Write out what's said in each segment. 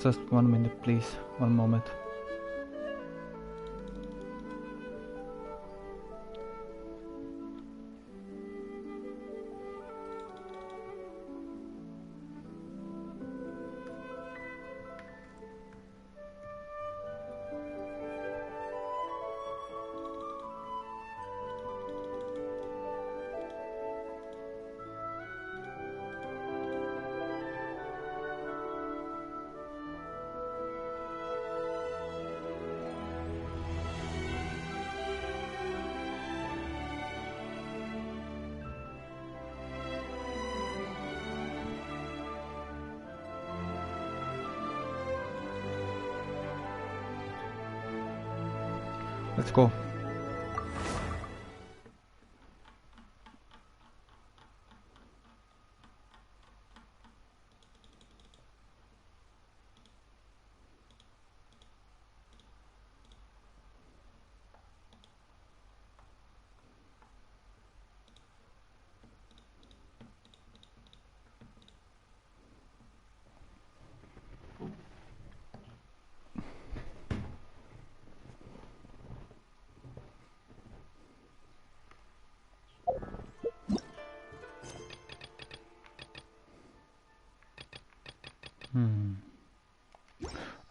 Just 1 minute, please. 1 moment. Let's go.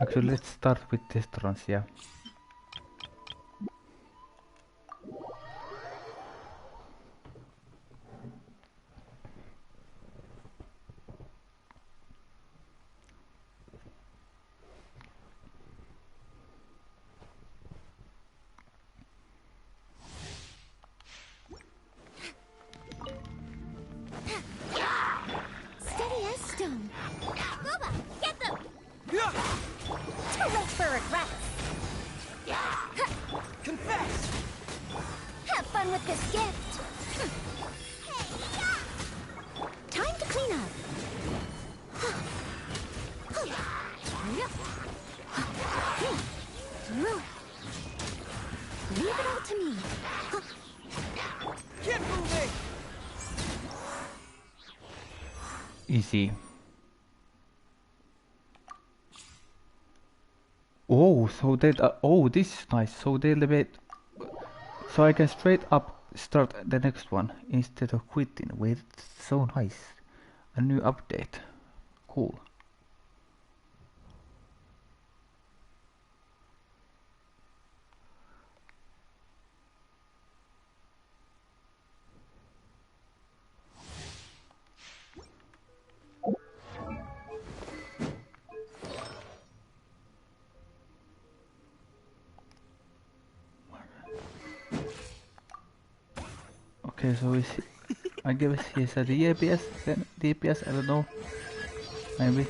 Actually, let's start with test runs, yeah. Easy. Oh, so that oh, this is nice. So they elevate, so I can straight up start the next one instead of quitting. Wait, so nice. A new update. Cool. Okay, so is I guess he's a DPS, then DPS, I don't know. Maybe.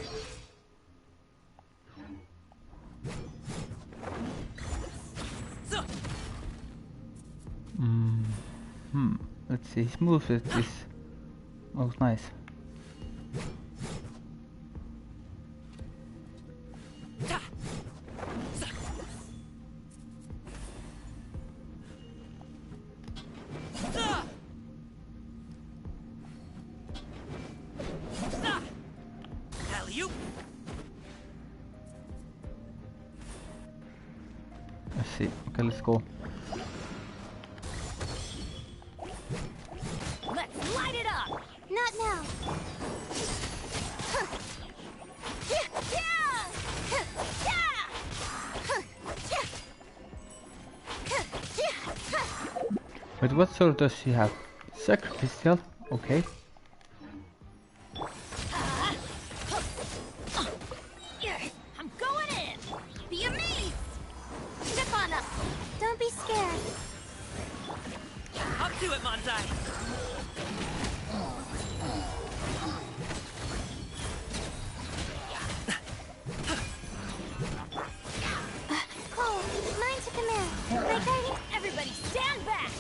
Let's see, his moveset is looks nice. Let's see. Okay, let's go. Let's light it up. Not now. But what sword does she have? Sacrificial? Okay. I'm going in. Be amazed. Step on up. Don't be scared. Up to it, Montai. Cole, mine to command. My guiding. Everybody stand back.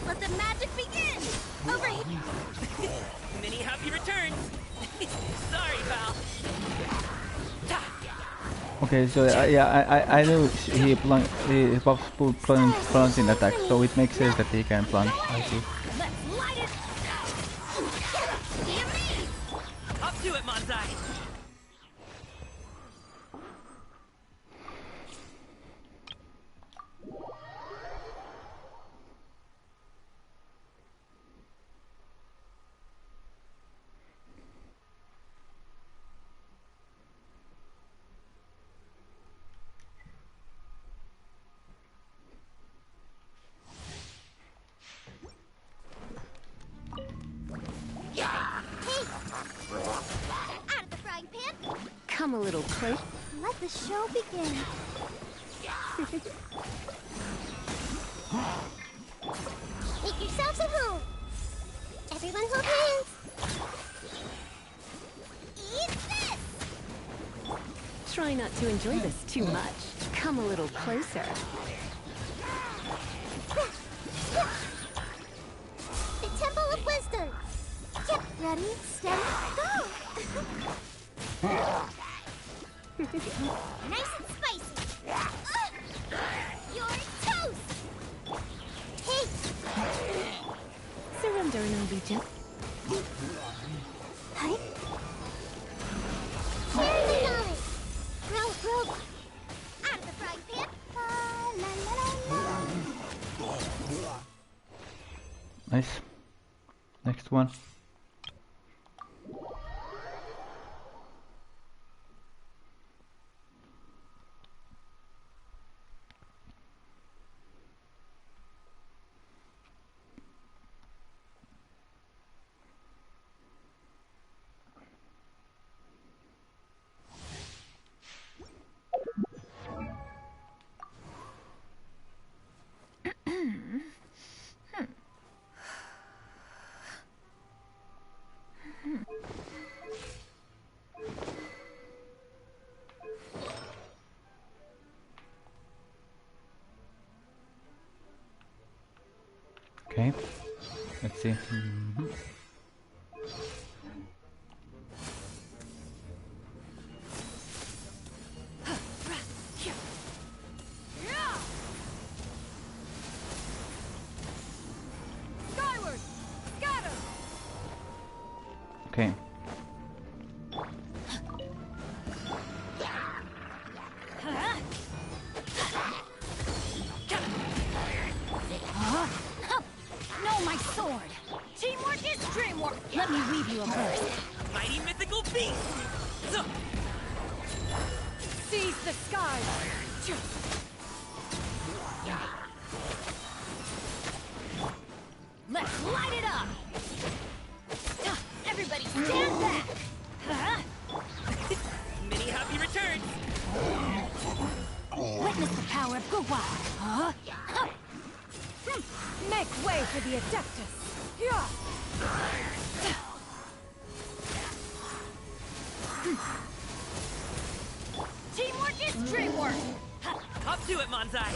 Let the magic begin. Over Sorry, pal. Okay, so yeah, I know he buffs plunging attack, so it makes sense that he can plunge. I see. Let's light it. Be amazed. Up to it, Manzai. Out of the frying pan. Come a little close. Let the show begin. Make yourselves at home. Everyone hold hands. Eat this. Try not to enjoy this too much. Come a little closer. The Temple of Wisdom. Get ready, steady, go. Nice and spicy. You're toast. Hey. Surrender and I'll be gentle. Hi. Share the knowledge. Grow. Out of the frying pan. La la la la. Nice. Next one. Okay, let's see. Skyward. Scatter. Okay. No, my sword. Teamwork is dreamwork. Let me weave you a verse. Mighty mythical beast. So, Seize the skies. Let's light it up. Everybody stand back. many happy returns. Witness the power of Guwa. Make way for the Adeptus. Teamwork is dreamwork. Up to it, Manzai.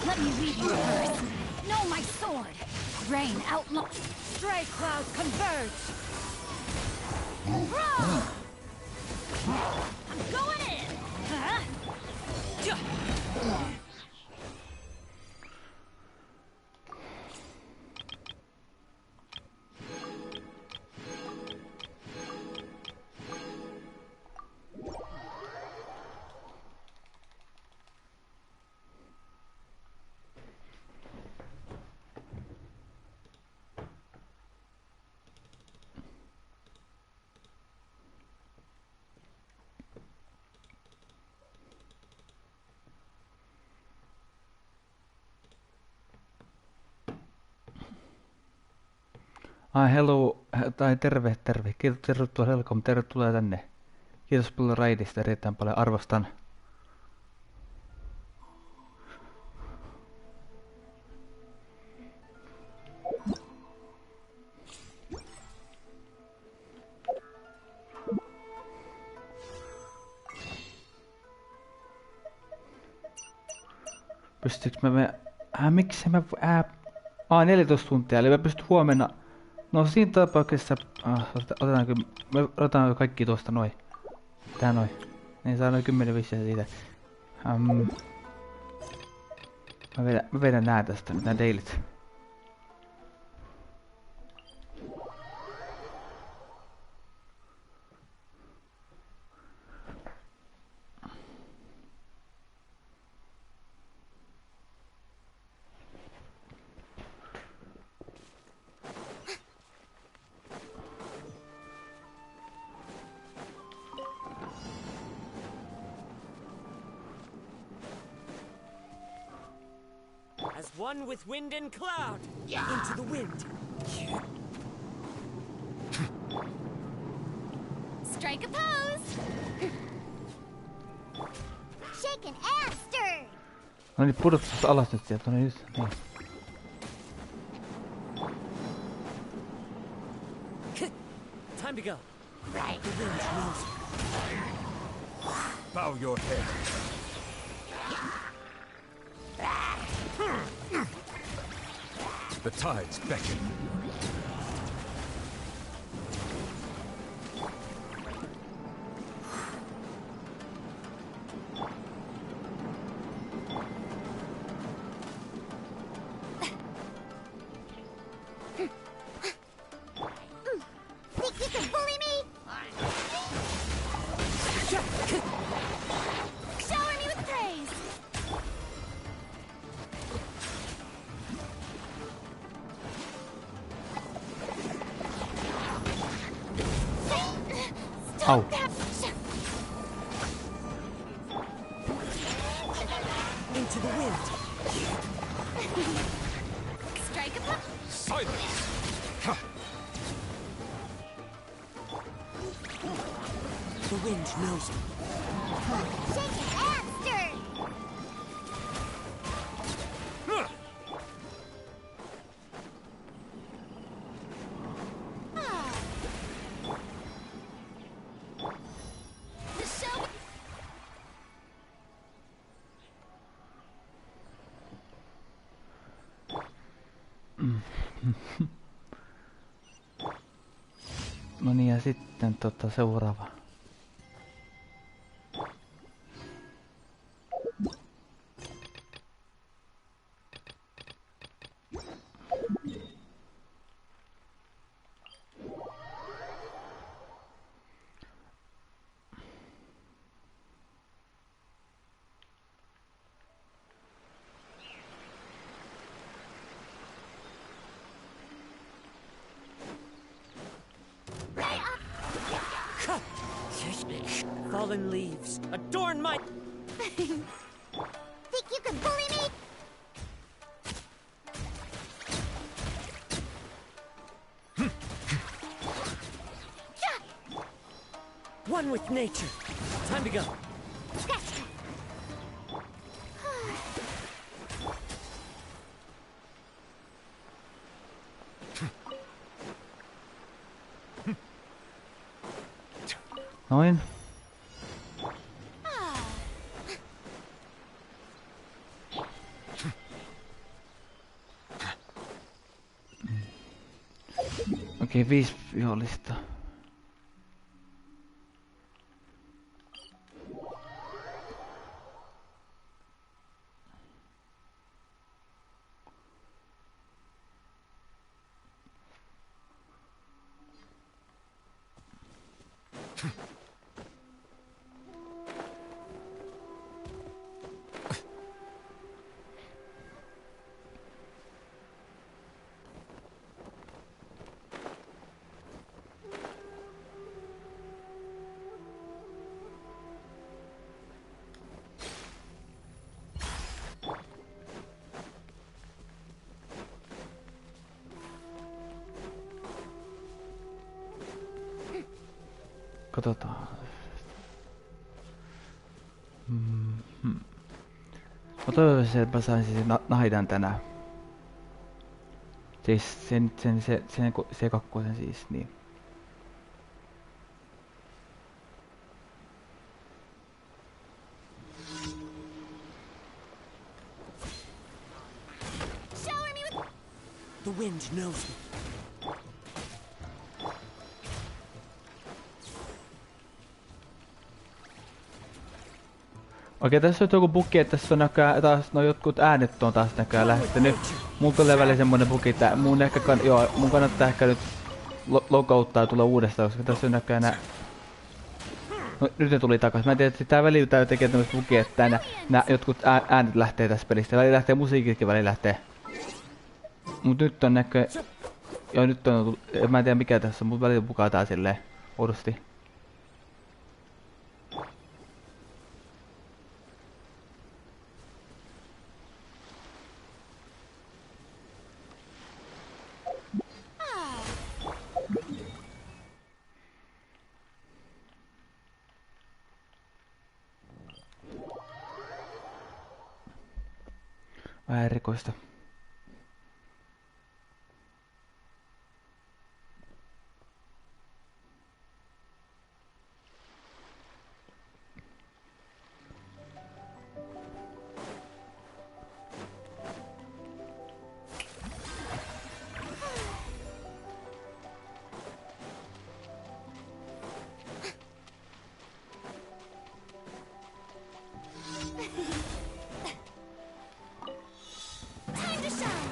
Let me read you a verse. Know my sword. Rain outlaw. Stray clouds converge. I'm going in. Hello, tai terve. Kiitos, tervetuloa Helcom, tervetuloa tänne. Kiitos paljon raidista, erittäin paljon arvostan. Pystyykö mä... miksi mä... 14 tuntia, eli mä pystyn huomenna... No siinä tapauksessa... Otetaanko kaikki tuosta noin? Tää noin. Niin saa noin 10 vissiä siitä. Mä vedän nää tästä, nää dailit. As one with wind and cloud. Into the wind. Strike a pose. Shaken and stirred. No niin, pudotus alas nyt sieltä, no niin. Time to go. Right. The wind knows. Bow your head. The tides beckon. Think you can bully me? Shower me with praise. Au. Into the wind. Strike a pose. Silence! Ha! The wind knows it. Shaken and stirred. Ah. The show. No niin, ja sitten seuraava. Fallen leaves. Adorn my... Think you can bully me? One with nature. Time to go. Gotcha. Noin. Okei, 5 vihollista. Katsotaan. Mä toivoisin, että mä saisin sen Nahidan tänään. Siis sen kakkosen siis, niin. Shower me with. The wind knows me. Okei, tässä on joku bugi, että tässä on näköjään taas no jotkut äänet on taas näköjään lähtenyt. Mulla tulee väliin semmonen bugi, että mun kannattaa ehkä nyt logouttaa ja tulla uudestaan, koska tässä on näköjään nää... No nyt ne tuli takas. Mä en tiedä, että tää välillä tekee tämmöstä bugia, että nää jotkut äänet lähtee tässä pelistä. Välillä lähtee musiikitkin, välillä lähtee. Mut nyt on joo nyt on tullut... Mä en tiedä mikä tässä on, mut välillä bukataan silleen oudosti. Vähän erikoista.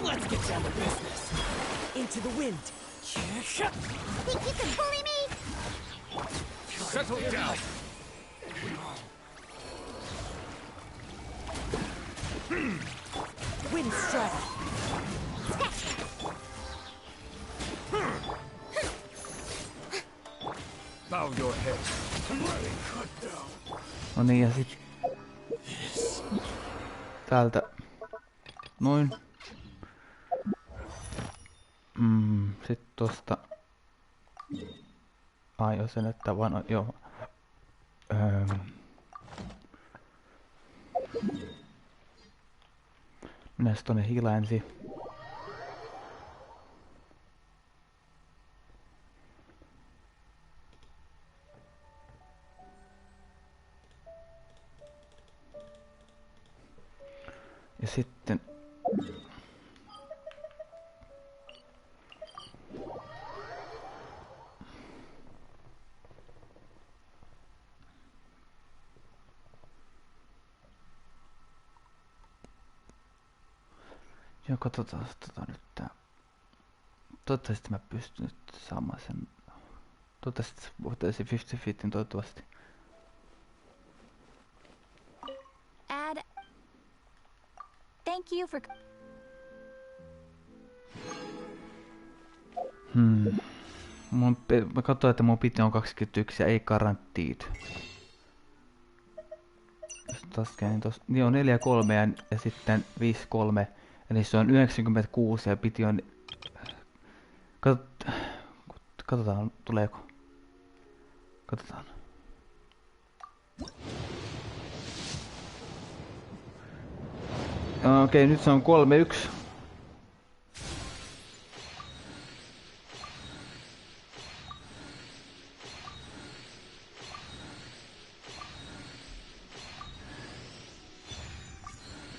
Let's get down to business. Into the wind. Think you can bully me? Settle down. Wind strike. Bow your head. No niin, ja sit... Täältä... Noin. Sit tosta... Ai, jos se näyttää vaan... Joo. Mennään tonne hiilaan ensin. Ja sitten... Joo, katsotaan nyt tää. Toivottavasti mä pystyn nyt saamaan sen... Toivottavasti voitaisiin 50-50 toivottavasti. Thank you for... Mä katsoin, että mun piti on 21 ja ei guaranteed. Jos taas käyn tossa... Niin on 4-3 ja sitten 5-3. Eli se on 96 ja piti on... Katsotaan, tuleeko. Katsotaan. Okei, nyt se on 3-1.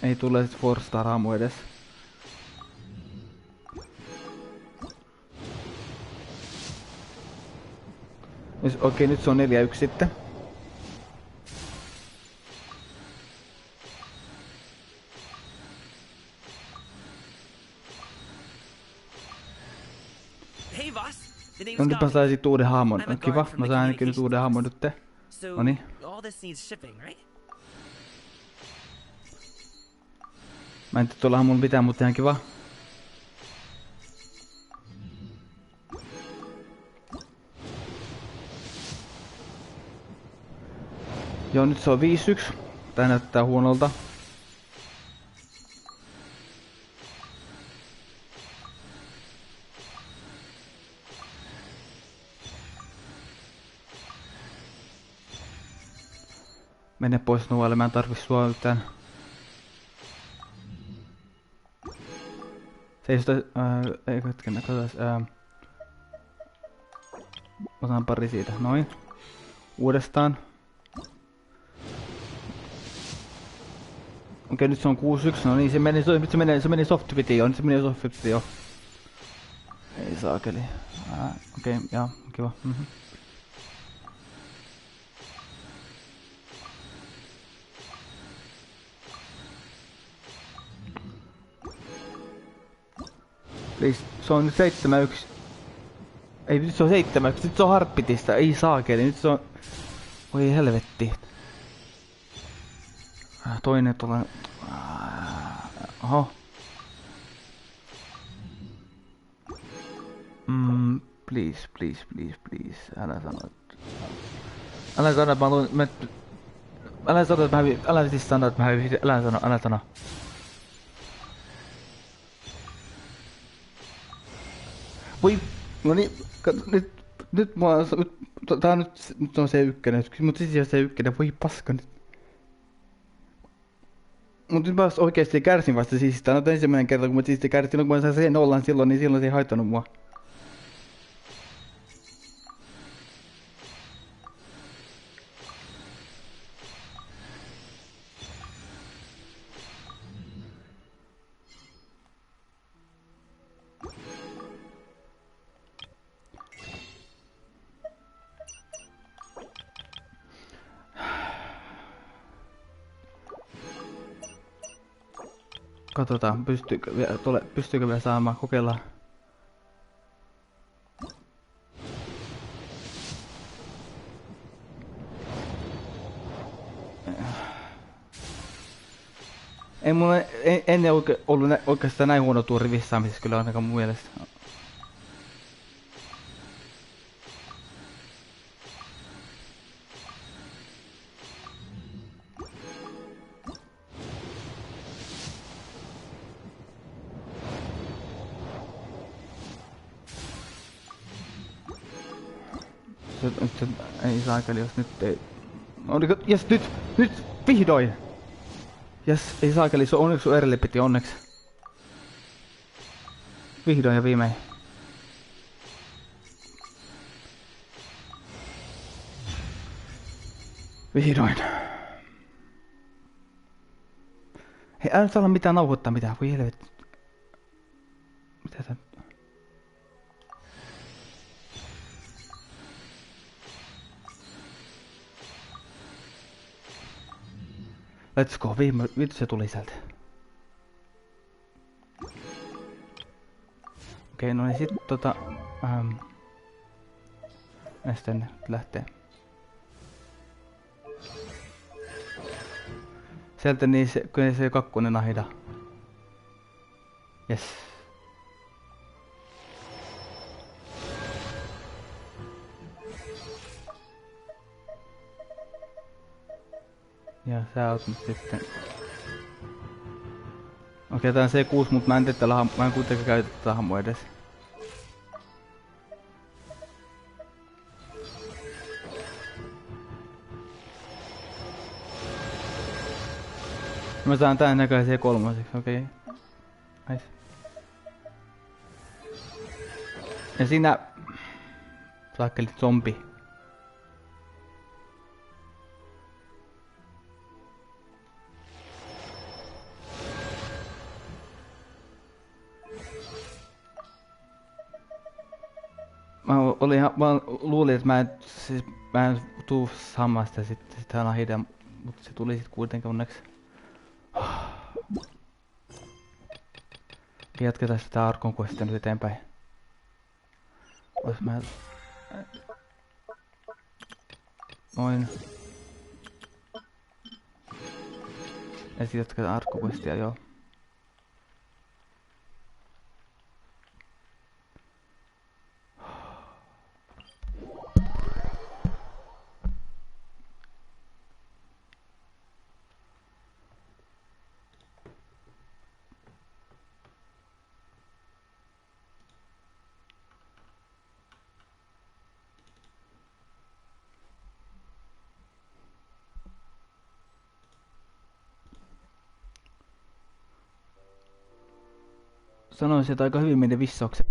Ei tule sit 4-star haamu edes. Okei, nyt se on 4-1 sitten. Hey, boss. The name's No nyt mä Golly. sain sit uuden haamon. I'm a Kiva, guard from mä the sain ainakin nyt uuden haamon nyt. So, Noniin. all this needs shipping, right? Mä en tiedä tuolla haamulla mitään, mutta ihan kiva. Joo, nyt se on 5-1. Tää näyttää huonolta. Mene pois nuolle, mä en tarvis sua yhtään. Se ei sitä... Ei hetken, katsotaan. Otan pari siitä, noin. Uudestaan. Okei, nyt se on 6-1, no niin, se meni soft piti jo, nyt se meni soft piti jo. Ei saakeli. Okei, joo, kiva. Please, se on nyt 7-1. Ei, nyt se on 7-1. Nyt se on harppitista. Ei saakeli. Nyt se on... Voi helvetti. Toinen tulee... Oho. Please. Älä sano, että... Älä sano, että mä luin... Älä sano, että mä hävin... Älä siis sano, että mä hävin... Älä sano. Voi... No niin... Nyt mä oon... Tää on nyt on se ykkönen. Mut siis jos se ykkönen, voi paska nyt. Mut nyt mä oikeesti kärsin vasta siis. Tää on ensimmäinen kerta, kun mä siis kärsin. Silloin kun mä sain sen ollaan silloin, niin silloin se ei haittanut mua. Katsotaan, pystyykö vielä saamaan kokeilla. Ei mulla ennen ollut oikeastaan näin huono tuo rivissaamisessa kyllä ainakaan mun mielestä. Ei saakeli, jos nyt ei... Jes, nyt, vihdoin! Jes, ei saakeli, se on onneksi sun erille piti, onneksi. Vihdoin ja viimein. Vihdoin. Hei, älä nyt olla mitään nauhoittaa mitään, voi helvetti. Mitä tää... Let's go, nyt se tuli sieltä. Okei, no niin sit näistä lähtee. Sieltä niin se, kyllä se kakkonen Nahida. Yes. Ja sä oot nyt sitten... Okei, tää on C6, mut mä en kuitenkaan käytä tätä hahmoa edes. Mä saan tän näköinen C3, okei. Nice. Ja siinä... Saakkelit zombi. Mä luulin, että mä en tuu saamaan sitä sitten Nahida, mutta se tuli sit kuitenkin onneksi. Jatketaan sitä Archon Questia nyt eteenpäin. Ois mä... Noin. Ja sit jatketaan Archon Questia, joo. Sanoisin, että aika hyvin meni vissaukset.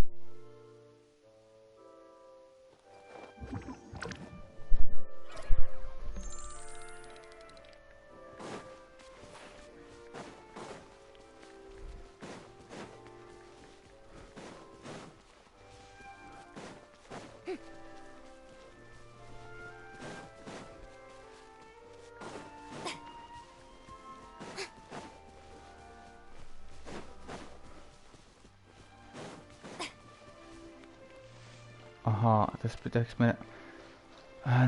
Ahaa, tässä pitääks mennä...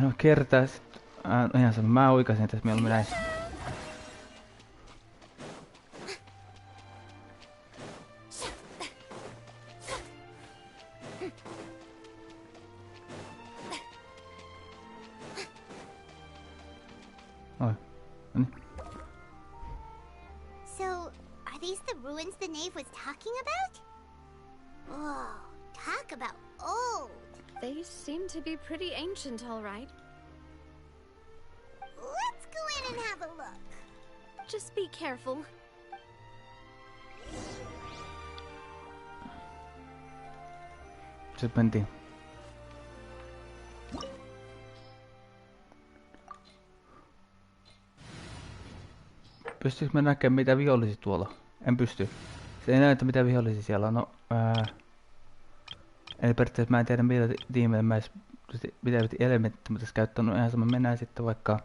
no kertaa sit... no ihan sama, mä oikasin tässä mieluummin näin. Oi, noniin. So, are these the ruins the knave was talking about? Whoa, talk about old. They seem to be pretty ancient, all right. Let's go in and have a look. Just be careful. Sitten mentiin. Pystyykö mä näkemään mitä vihollisia tuolla? En pysty. Se ei näytä mitä vihollisia siellä on. No, eli periaatteessa mä en tiedä mitä tiimillä mä edes mitä elementtejä mä tässä käyttänyt. Ihan sama mennään sitten vaikka...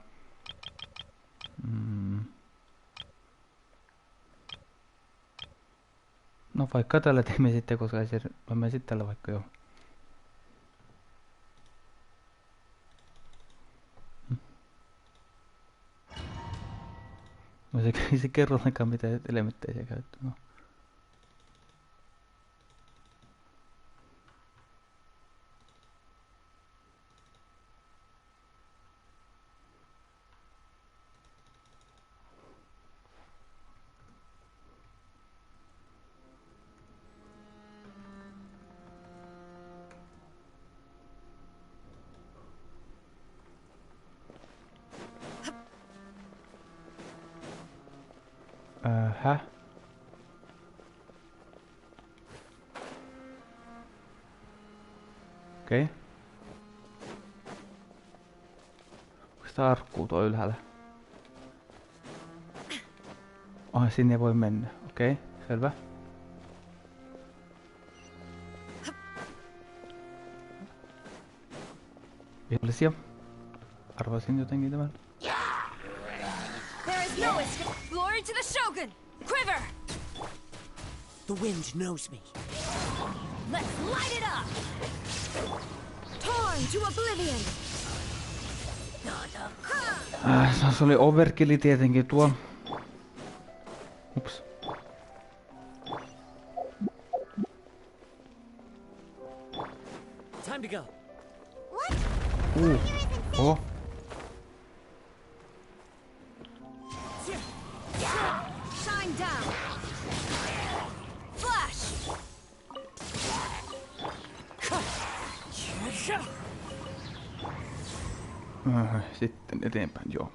No vaikka tällä tiimillä sitten, koska ei se... Mä menen sitten tällä vaikka joo. No se ei se kerro ollenkaan mitä elementtejä se käyttää. No. Häh? Okei. Okay. Onko sitä arkkuu tuo ylhäällä? Sinne ei voi mennä. Okei, okay, selvä. Vihollisia. Arvasin jotenkin tämän. There is no escape. Glory to the Shogun! Quiver! The wind knows me. Let's light it up! Torn to oblivion! Se oli overkilli tietenkin tuo. Ups. Time to go. What? Oh. Shine down! Flash! Sitten eteenpäin, joo.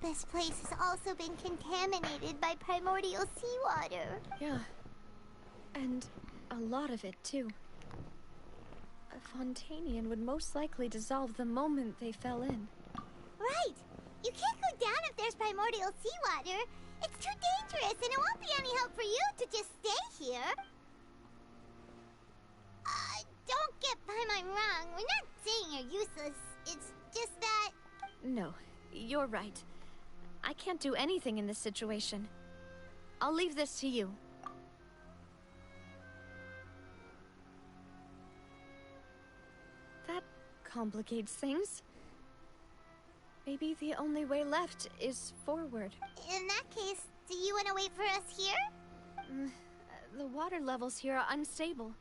This place has also been contaminated by primordial seawater. Yeah. And a lot of it, too. A Fontainian would most likely dissolve the moment they fell in. Right! You can't go down if there's primordial seawater. It's too dangerous, and it won't be any help for you to just stay here. Don't get by my wrong. We're not saying you're useless. It's just that... No, you're right. I can't do anything in this situation. I'll leave this to you. That complicates things. Maybe the only way left is forward. In that case, do you want to wait for us here? The water levels here are unstable,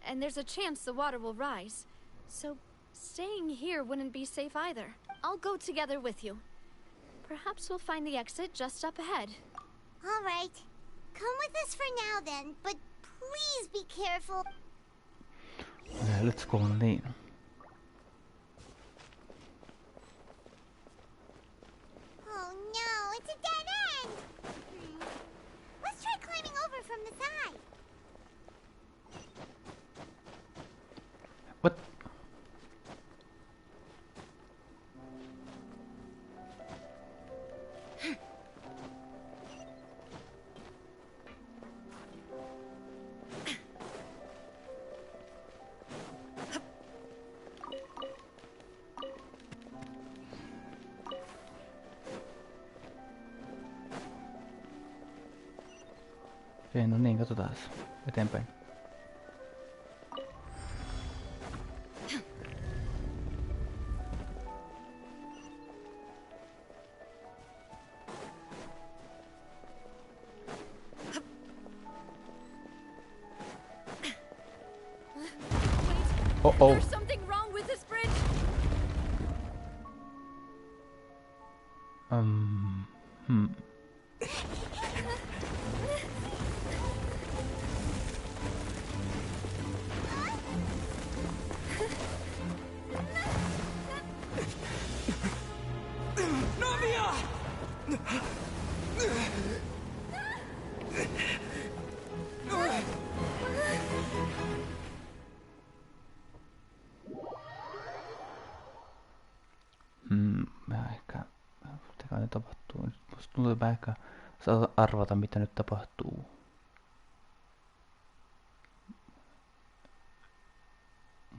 and there's a chance the water will rise. So, staying here wouldn't be safe either. I'll go together with you. Perhaps we'll find the exit just up ahead. All right. Come with us for now then, but please be careful. Okay, let's go niin. Oh no, it's a dead end! Let's try climbing over from the side. What? Okei, no niin, katsotaan eteenpäin. Oh. There's something wrong with this bridge. Navia! Mä ehkä... Mitäkään nyt tapahtuu? Nyt musta tuntuu, että mä ehkä saa arvata, mitä nyt tapahtuu.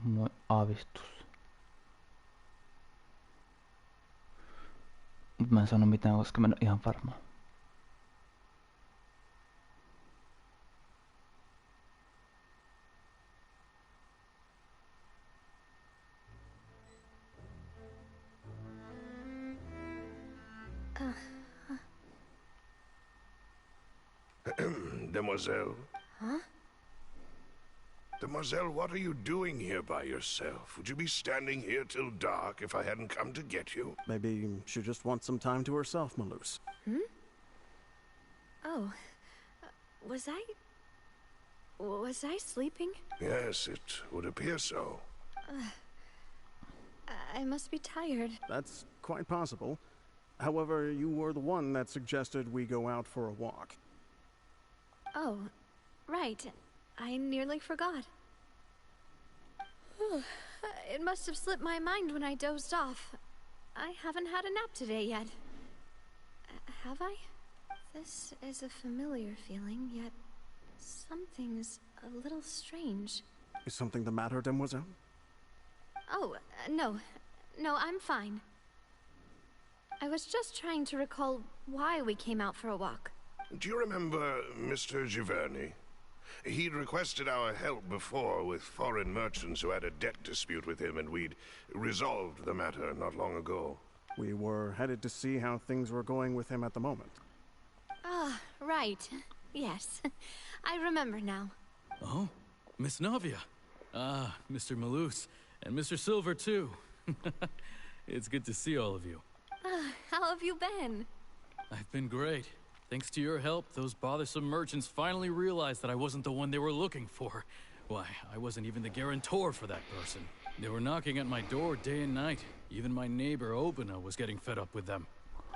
Mulla on aavistus. Mut mä en sano mitään, koska mä en ole ihan varma. Demoiselle? Huh? Demoiselle, what are you doing here by yourself? Would you be standing here till dark if I hadn't come to get you? Maybe she just wants some time to herself, Maloose. Oh, was I sleeping? Yes, it would appear so. I must be tired. That's quite possible. However, you were the one that suggested we go out for a walk. Oh, right. I nearly forgot. It must have slipped my mind when I dozed off. I haven't had a nap today yet. Have I? This is a familiar feeling, yet something's a little strange. Is something the matter, Demoiselle? Oh, no. No, I'm fine. I was just trying to recall why we came out for a walk. Do you remember Mr. Giverny? He'd requested our help before with foreign merchants who had a debt dispute with him, and we'd resolved the matter not long ago. We were headed to see how things were going with him at the moment. Ah, right. Yes. I remember now. Oh, Miss Navia. Ah, Mr. Maloose. And Mr. Silver, too. It's good to see all of you. How have you been? I've been great. Thanks to your help, those bothersome merchants finally realized that I wasn't the one they were looking for. Why, I wasn't even the guarantor for that person. They were knocking at my door day and night. Even my neighbor, Obina, was getting fed up with them.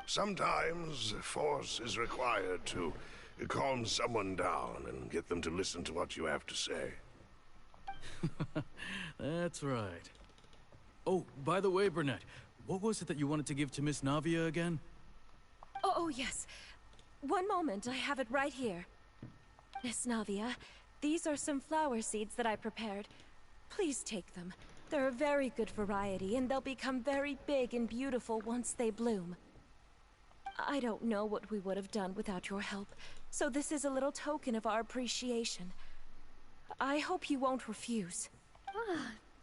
Sometimes force is required to calm someone down and get them to listen to what you have to say. That's right. Oh, by the way, Burnett, what was it that you wanted to give to Miss Navia again? Oh, yes. One moment, I have it right here. Miss Navia, these are some flower seeds that I prepared. Please take them. They're a very good variety, and they'll become very big and beautiful once they bloom. I don't know what we would have done without your help, so this is a little token of our appreciation. I hope you won't refuse.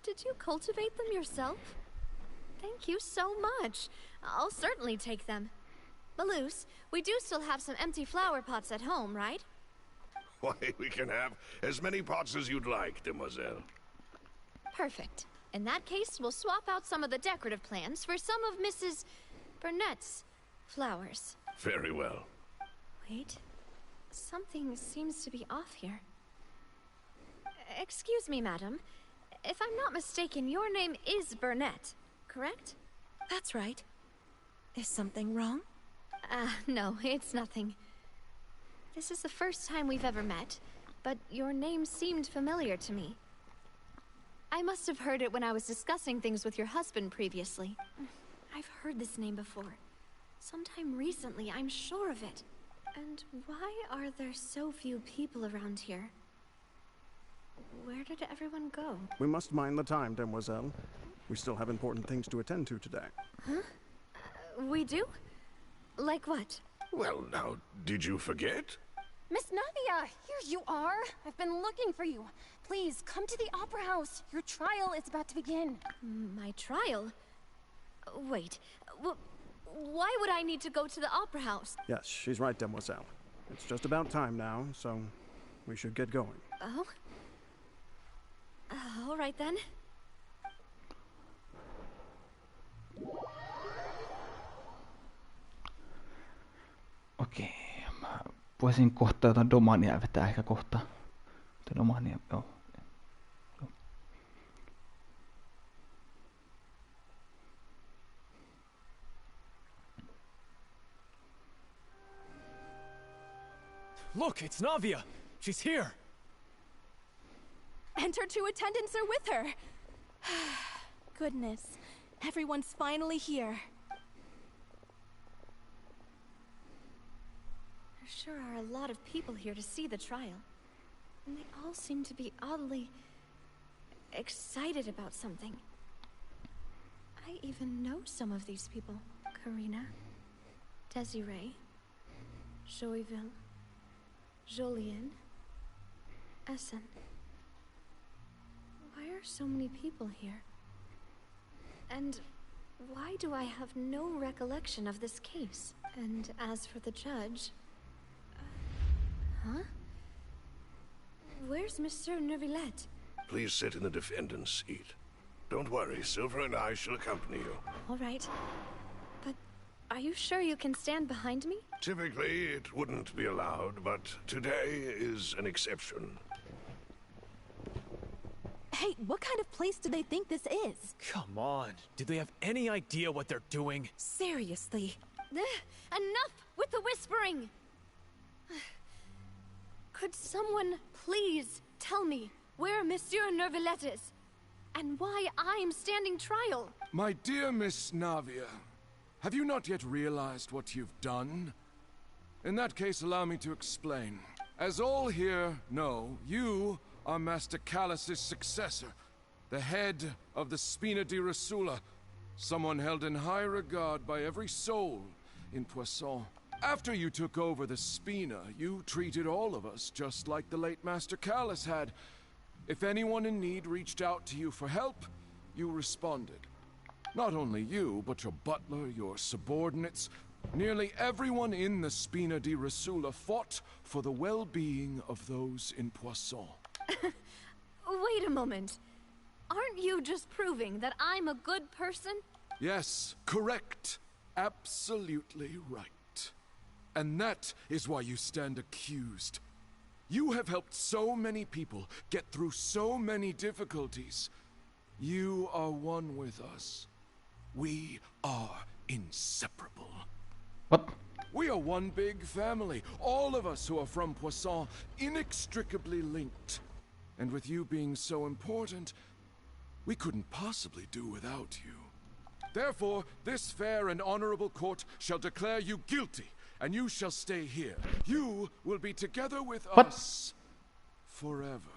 Did you cultivate them yourself? Thank you so much. I'll certainly take them. Maloose, we do still have some empty flower pots at home, right? Why, we can have as many pots as you'd like, Demoiselle. Perfect. In that case, we'll swap out some of the decorative plants for some of Mrs. Burnett's flowers. Very well. Wait. Something seems to be off here. Excuse me, madam. If I'm not mistaken, your name is Burnett, correct? That's right. Is something wrong? No, it's nothing. This is the first time we've ever met, but your name seemed familiar to me. I must have heard it when I was discussing things with your husband previously. I've heard this name before. Sometime recently, I'm sure of it. And why are there so few people around here? Where did everyone go? We must mind the time, Demoiselle. We still have important things to attend to today. Huh? We do? Like what? Well, now, did you forget? Miss Nahida, here you are. I've been looking for you. Please, come to the Opera House. Your trial is about to begin. My trial? Wait, why would I need to go to the Opera House? Yes, she's right, Demoiselle. It's just about time now, so we should get going. Oh? All right then. Okei. Mä voisin kohta jotain domania vetää ehkä kohta. Domania, joo. Look, it's Navia. She's here. And her two attendants are with her. Goodness, everyone's finally here. There sure are a lot of people here to see the trial. And they all seem to be oddly excited about something. I even know some of these people. Karina, Desiree, Joyville, Jolien, Essen. Why are so many people here? And why do I have no recollection of this case? And as for the judge... huh? Where's Monsieur Neuvillette? Please sit in the defendant's seat. Don't worry, Silver and I shall accompany you. All right. But are you sure you can stand behind me? Typically, it wouldn't be allowed, but today is an exception. Hey, what kind of place do they think this is? Come on. Do they have any idea what they're doing? Seriously. Enough with the whispering! Could someone please tell me where Monsieur Neuvillette is? And why I'm standing trial? My dear Miss Navia, have you not yet realized what you've done? In that case, allow me to explain. As all here know, you are Master Callus's successor, the head of the Spina di Rasula, someone held in high regard by every soul in Poisson. After you took over the Spina, you treated all of us just like the late Master Callus had. If anyone in need reached out to you for help, you responded. Not only you, but your butler, your subordinates, nearly everyone in the Spina di Rasula fought for the well-being of those in Poisson. Wait a moment. Aren't you just proving that I'm a good person? Yes, correct. Absolutely right. And that is why you stand accused. You have helped so many people get through so many difficulties. You are one with us. We are inseparable. What? We are one big family. All of us who are from Poisson, inextricably linked. And with you being so important, we couldn't possibly do without you. Therefore, this fair and honorable court shall declare you guilty, and you shall stay here. You will be together with us forever.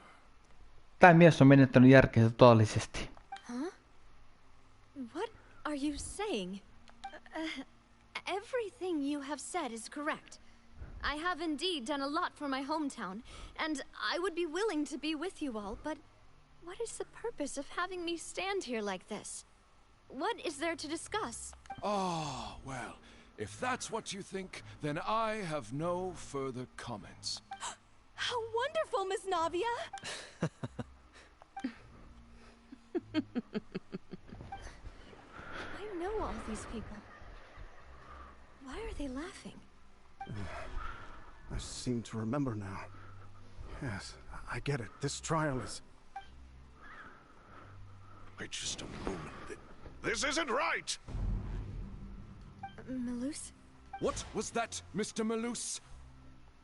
Tää mies on menettänyt järkeensä totaalisesti. Huh? What are you saying? Everything you have said is correct. I have indeed done a lot for my hometown, and I would be willing to be with you all, but what is the purpose of having me stand here like this? What is there to discuss? Ah, well, if that's what you think, then I have no further comments. How wonderful, Miss Navia! I know all these people. Why are they laughing? I seem to remember now. Yes, I get it. This trial is... Wait just a moment. This isn't right! Malus? What was that, Mr. Malus?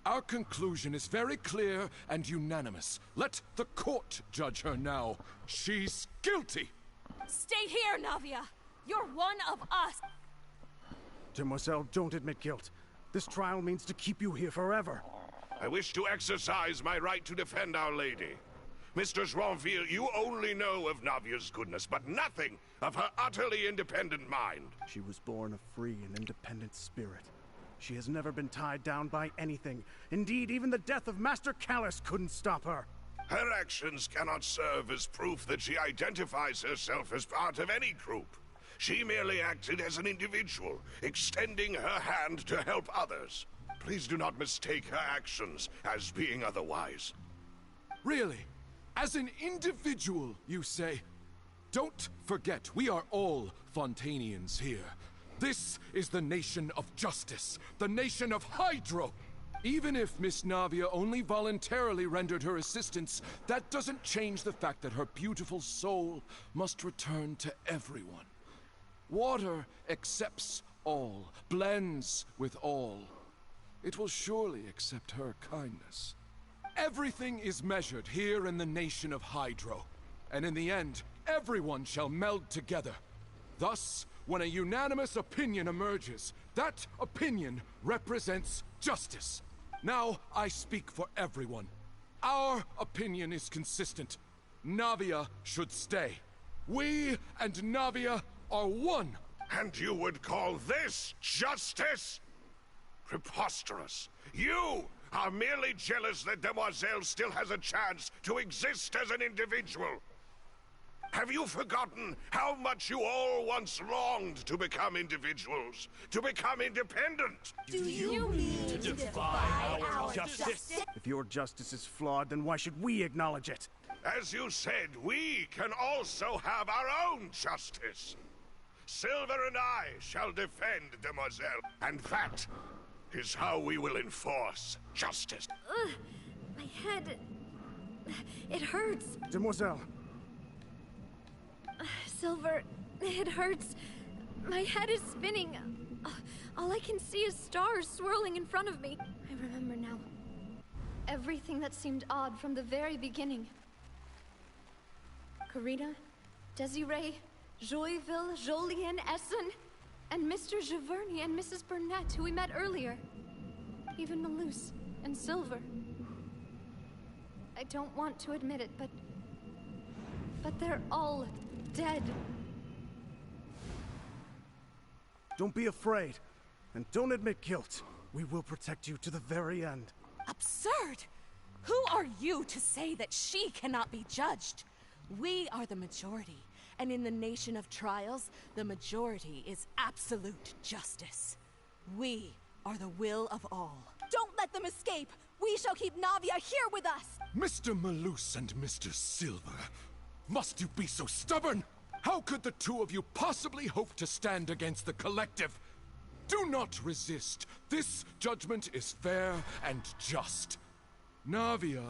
Our conclusion is very clear and unanimous. Let the court judge her now. She's guilty! Stay here, Navia! You're one of us! Demoiselle, don't admit guilt. This trial means to keep you here forever. I wish to exercise my right to defend Our Lady. Mr. Joinville, you only know of Navia's goodness, but nothing of her utterly independent mind. She was born a free and independent spirit. She has never been tied down by anything. Indeed, even the death of Master Callus couldn't stop her. Her actions cannot serve as proof that she identifies herself as part of any group. She merely acted as an individual, extending her hand to help others. Please do not mistake her actions as being otherwise. Really? As an individual, you say? Don't forget, we are all Fontainians here. This is the nation of justice, the nation of Hydro. Even if Miss Navia only voluntarily rendered her assistance, that doesn't change the fact that her beautiful soul must return to everyone. Water accepts all, blends with all. It will surely accept her kindness. Everything is measured here in the nation of Hydro, and in the end, everyone shall meld together. Thus, when a unanimous opinion emerges, that opinion represents justice. Now, I speak for everyone. Our opinion is consistent. Navia should stay. We and Navia are one. And you would call this justice? Preposterous. You are merely jealous that Demoiselle still has a chance to exist as an individual. Have you forgotten how much you all once longed to become individuals, to become independent? Do you mean to defy our justice? If your justice is flawed, then why should we acknowledge it? As you said, we can also have our own justice. Silver and I shall defend Demoiselle, and that is how we will enforce justice. Ugh, my head... It hurts. Demoiselle. Silver, it hurts. My head is spinning. All I can see is stars swirling in front of me. I remember now. Everything that seemed odd from the very beginning. Karina, Desiree, Joyville, Jolien, Essen, and Mr. Giverny and Mrs. Burnett, who we met earlier. Even Malus and Silver. I don't want to admit it, but they're all dead. Don't be afraid, and don't admit guilt. We will protect you to the very end. Absurd! Who are you to say that she cannot be judged? We are the majority, and in the nation of trials, the majority is absolute justice. We are the will of all. Don't let them escape! We shall keep Navia here with us! Mr. Malus and Mr. Silver, must you be so stubborn? How could the two of you possibly hope to stand against the collective? Do not resist. This judgment is fair and just. Navia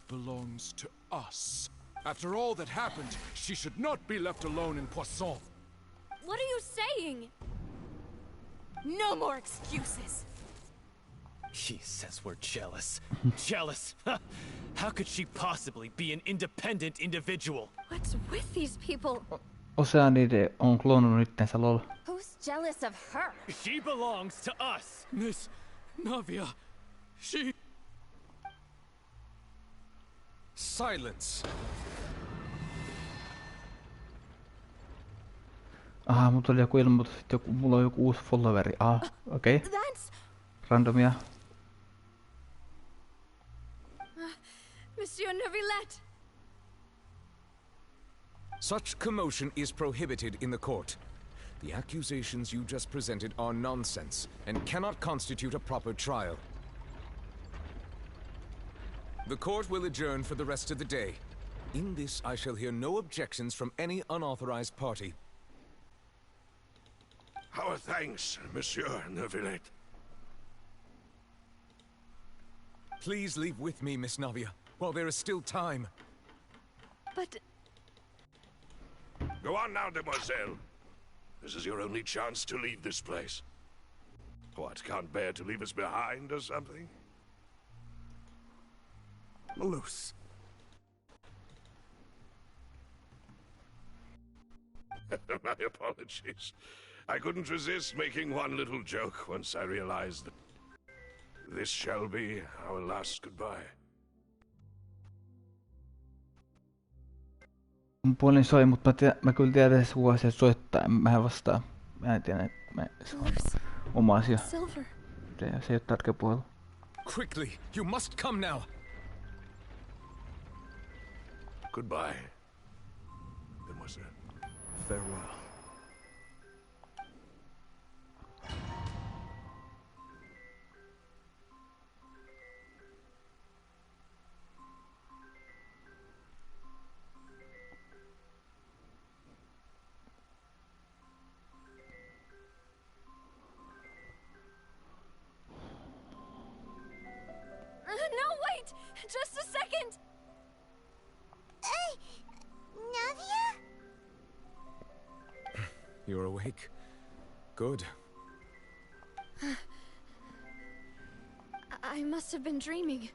belongs to us. After all that happened, she should not be left alone in Poisson. What are you saying? No more excuses! She says we're jealous. Jealous? How could she possibly be an independent individual? What's with these people? Oceanide on kloonannut itsensä lol. Who's jealous of her? She belongs to us! Miss Navia, she... Silence. Mulla tuli joku ilmoitus, että mulla on joku uusi followeri. Okei. That's... Randomia. Monsieur Neuvillette! Such commotion is prohibited in the court. The accusations you just presented are nonsense and cannot constitute a proper trial. The court will adjourn for the rest of the day. In this, I shall hear no objections from any unauthorized party. Our thanks, Monsieur Neuvillette. Please leave with me, Miss Navia, while there is still time. But... Go on now, Demoiselle. This is your only chance to leave this place. What, can't bear to leave us behind or something? Malus. My apologies. I couldn't resist making one little joke once I realized that this shall be our last goodbye. Mun puolin soi, mutta mä kyllä tiedän, että kun asia soittaa, mä en vastaa. Mä en tiedä, että mä saan oma asia. Silver. Se ei ole tärkeä puhelu. Quickly, you must come now. Goodbye, Demoiselle. Farewell. No, wait! Just a second! Navia? You're awake. Good. I must have been dreaming.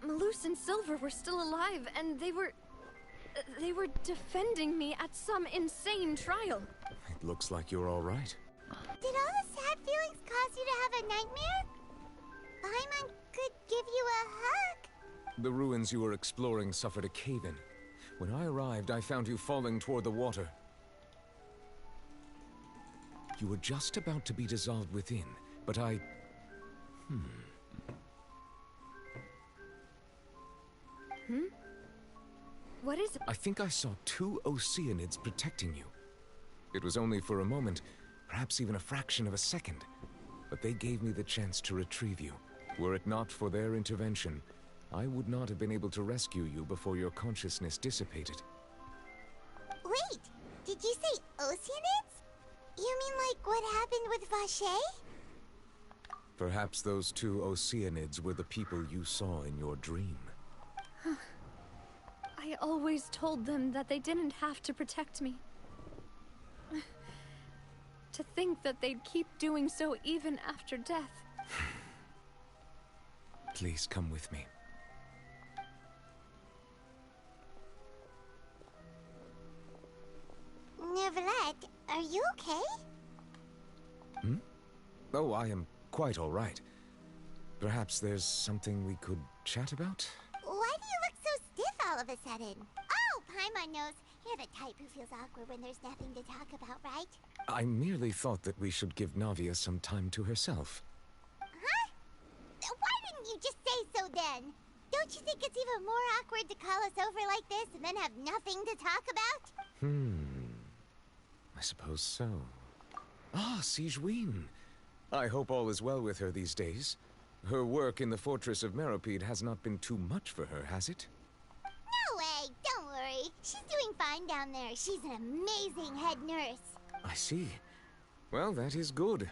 Malus and Silver were still alive, and they were defending me at some insane trial. It looks like you're all right. Did all the sad feelings cause you to have a nightmare? Paimon could give you a hug. The ruins you were exploring suffered a cave-in. When I arrived, I found you falling toward the water. You were just about to be dissolved within, but I... What is it? I think I saw 2 Oceanids protecting you. It was only for a moment, perhaps even a fraction of a second. But they gave me the chance to retrieve you. Were it not for their intervention, I would not have been able to rescue you before your consciousness dissipated. Wait, did you say Oceanids? You mean like what happened with Vache? Perhaps those 2 Oceanids were the people you saw in your dream. I always told them that they didn't have to protect me. To think that they'd keep doing so even after death. Please come with me. Neverlet, are you okay? Oh, I am quite all right. Perhaps there's something we could chat about? Why do you look so stiff all of a sudden? Oh, Paimon knows. You're the type who feels awkward when there's nothing to talk about, right? I merely thought that we should give Navia some time to herself. Huh? Why didn't you just say so then? Don't you think it's even more awkward to call us over like this and then have nothing to talk about? I suppose so. Ah, Sigewinne. I hope all is well with her these days. Her work in the fortress of Meropide has not been too much for her, has it? No way, don't worry. She's doing fine down there. She's an amazing head nurse. I see. Well, that is good.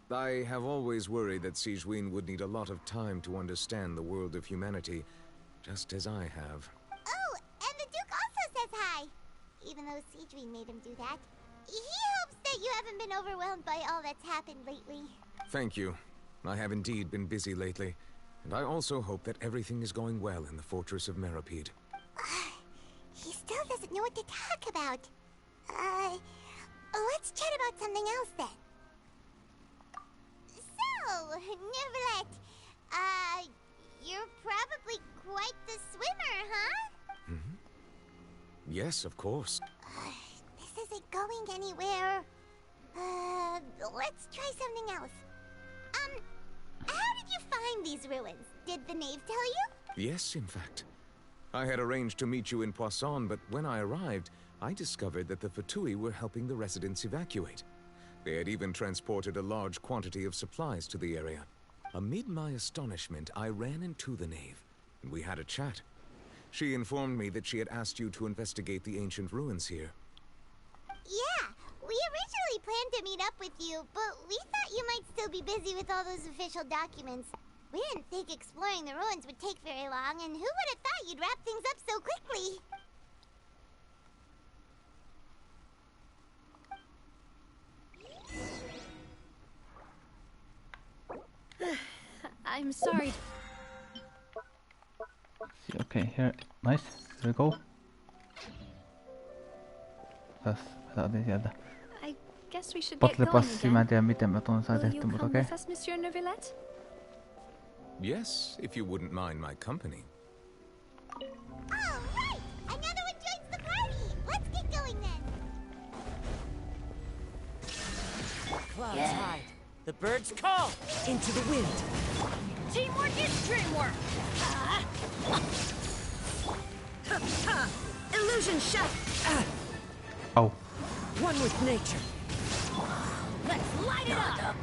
I have always worried that Sigewinne would need a lot of time to understand the world of humanity, just as I have. Oh, and the Duke also says hi. Even though Sigewinne made him do that. He hopes that you haven't been overwhelmed by all that's happened lately. Thank you. I have indeed been busy lately, and I also hope that everything is going well in the fortress of Meropide. He still doesn't know what to talk about. Let's chat about something else then. So, Neverlet, you're probably quite the swimmer, huh? Yes, of course. This isn't going anywhere. Let's try something else. How did you find these ruins? Did the knave tell you? Yes, in fact. I had arranged to meet you in Poisson, but when I arrived, I discovered that the Fatui were helping the residents evacuate. They had even transported a large quantity of supplies to the area. Amid my astonishment, I ran into the knave, and we had a chat. She informed me that she had asked you to investigate the ancient ruins here. Yeah, we originally planned to meet up with you, but we thought you might still be busy with all those official documents. We didn't think exploring the ruins would take very long, and who would have thought you'd wrap things up so quickly? I'm sorry. Okay, here. Nice. Here we go. Taas saatiin sieltä. I guess we should get going Potlepassi, mä en again. tiedä miten mä tuon sai Will you tehty, mutta come okei. with us, Monsieur Neuvillette? Yes, if you wouldn't mind my company. All right! Another one joins the party! Let's get going then! Clouds hide. The The birds call! Into the wind! Teamwork is dreamwork! Illusion shot! Oh. One with nature! Let's light it up!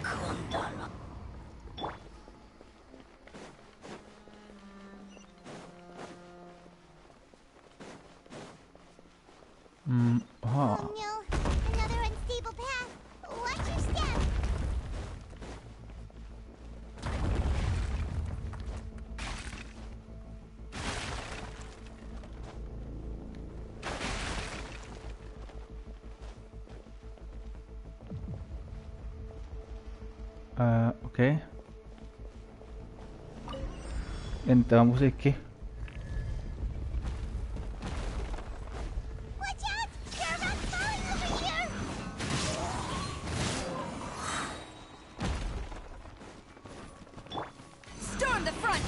Oh no, another unstable path. Watch your step. Okei. Entä musiikki? Watch out! There are rocks falling over here! Storm the front!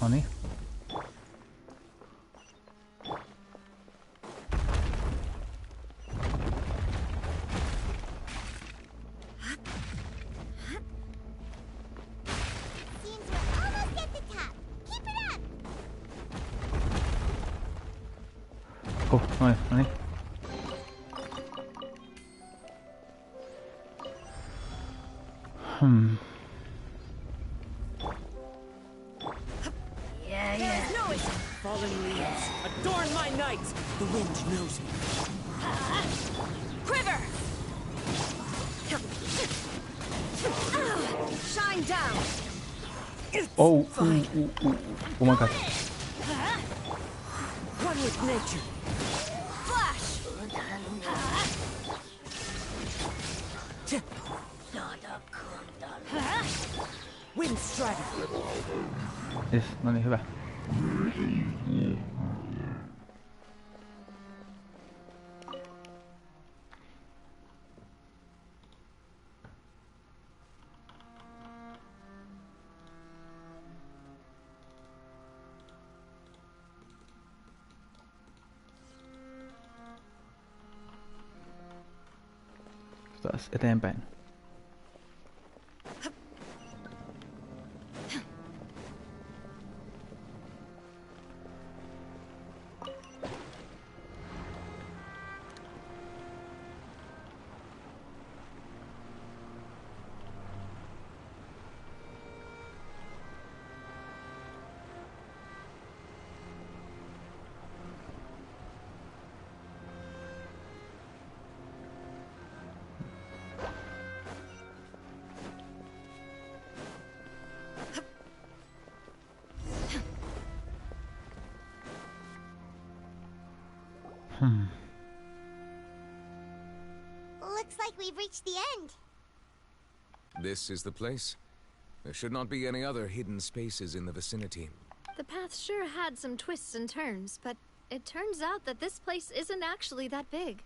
Noniin. Seems we're almost at the top. Keep it up! Noniin. There's no escape! Fallen leaves, adorn my night! The wind knows me. Quiver! Shine down! Oh my god. One with nature! Flash! Wind strider! Yes, noniin, hyvä. Taas eteenpäin. Looks like we've reached the end. This is the place. There should not be any other hidden spaces in the vicinity. The path sure had some twists and turns, but it turns out that this place isn't actually that big.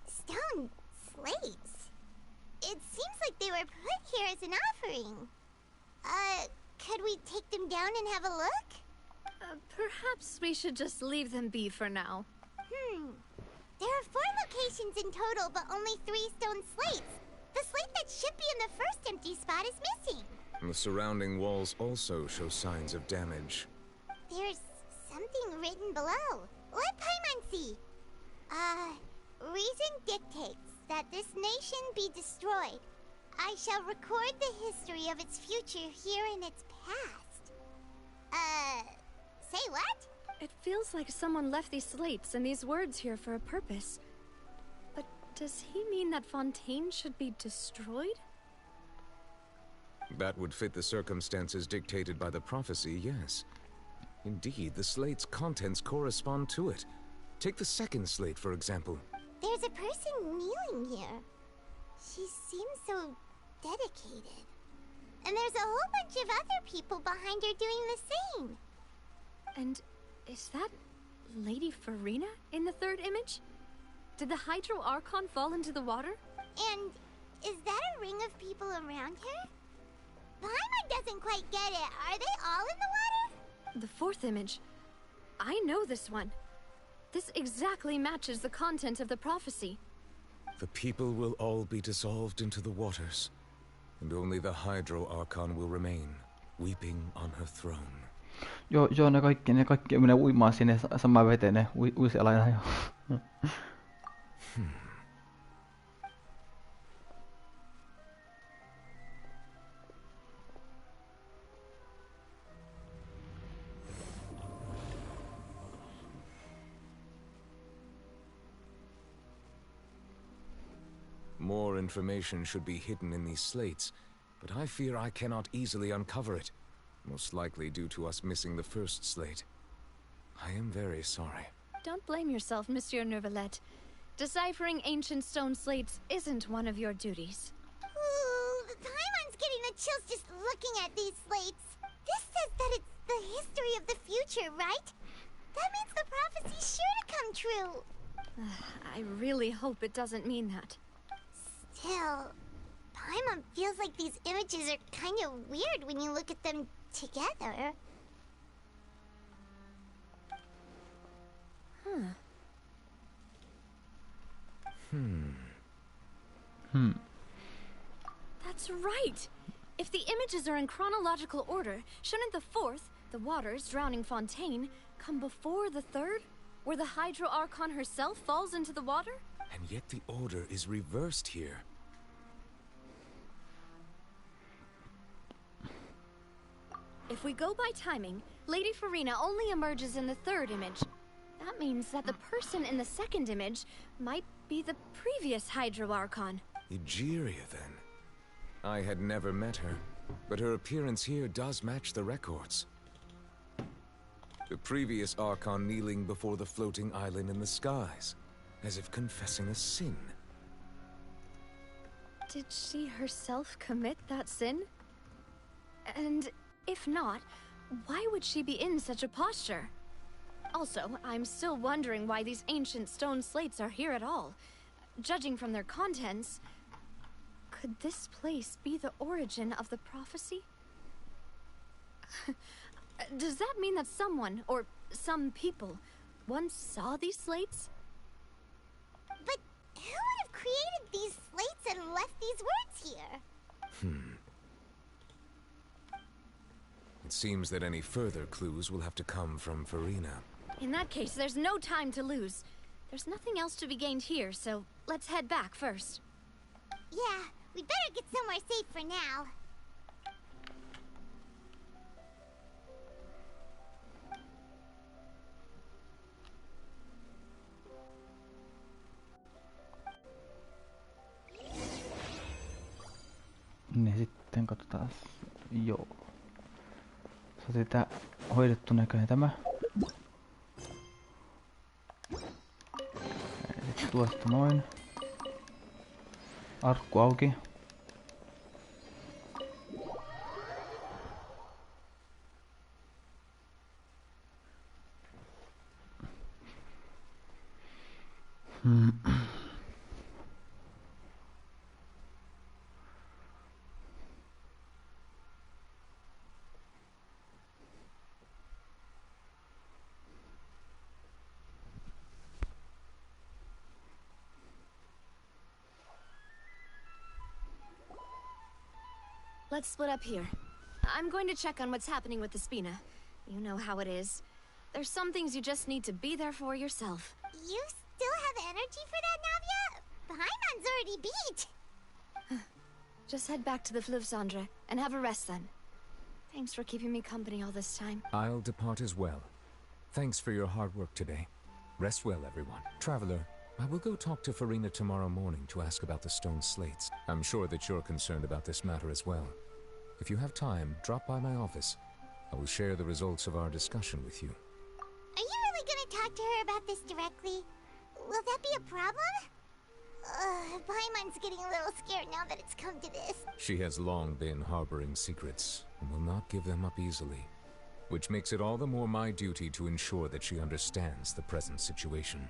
Stone slates. It seems like they were put here as an offering. Could we take them down and have a look? Perhaps we should just leave them be for now. There are 4 locations in total, but only 3 stone slates. The slate that should be in the first empty spot is missing. The surrounding walls also show signs of damage. There's something written below. Let Paimon see. Reason dictates that this nation be destroyed. I shall record the history of its future here in its past. Say what? It feels like someone left these slates and these words here for a purpose. But does he mean that Fontaine should be destroyed? That would fit the circumstances dictated by the prophecy, yes. Indeed, the slate's contents correspond to it. Take the second slate, for example. There's a person kneeling here. She seems so dedicated. And there's a whole bunch of other people behind her doing the same. And is that Lady Farina in the third image? Did the Hydro Archon fall into the water? And is that a ring of people around her? Paimon doesn't quite get it. Are they all in the water? The fourth image. I know this one. This exactly matches the content of the prophecy. The people will all be dissolved into the waters, and only the Hydro Archon will remain, weeping on her throne. Joo, ne kaikki menee uimaan sinne samaan veteen, ne uiselajana jo. More information should be hidden in these slates, but I fear I cannot easily uncover it. Most likely due to us missing the first slate. I am very sorry. Don't blame yourself, Monsieur Neuvillette. Deciphering ancient stone slates isn't one of your duties. Ooh, Paimon's getting the chills just looking at these slates. This says that it's the history of the future, right? That means the prophecy's sure to come true. I really hope it doesn't mean that. Still, Paimon feels like these images are kind of weird when you look at them together. That's right! If the images are in chronological order, shouldn't the fourth, the waters drowning Fontaine, come before the third? Where the Hydro Archon herself falls into the water? And yet the order is reversed here. If we go by timing, Lady Farina only emerges in the third image. That means that the person in the second image might be the previous Hydro Archon. Egeria, then. I had never met her, but her appearance here does match the records. The previous Archon kneeling before the floating island in the skies, as if confessing a sin. Did she herself commit that sin? And if not, why would she be in such a posture? Also, I'm still wondering why these ancient stone slates are here at all. Judging from their contents, could this place be the origin of the prophecy? Does that mean that someone, or some people, once saw these slates? But who would have created these slates and left these words here? It seems that any further clues will have to come from Farina. In that case, there's no time to lose. There's nothing else to be gained here, so let's head back first. Yeah, we'd better get somewhere safe for now. Niin sitten katsotaan. Joo. Saatiin tää hoidettu näköinen tämä. Sitten tuosta noin. Arkku auki. Let's split up here. I'm going to check on what's happening with the Spina. You know how it is. There's some things you just need to be there for yourself. You still have energy for that, Navia? Paimon's already beat. Just head back to the Fleuve Cendre and have a rest then. Thanks for keeping me company all this time. I'll depart as well. Thanks for your hard work today. Rest well, everyone. Traveler, I will go talk to Farina tomorrow morning to ask about the stone slates. I'm sure that you're concerned about this matter as well. If you have time, drop by my office. I will share the results of our discussion with you. Are you really gonna talk to her about this directly? Will that be a problem? Paimon's getting a little scared now that it's come to this. She has long been harboring secrets and will not give them up easily, which makes it all the more my duty to ensure that she understands the present situation.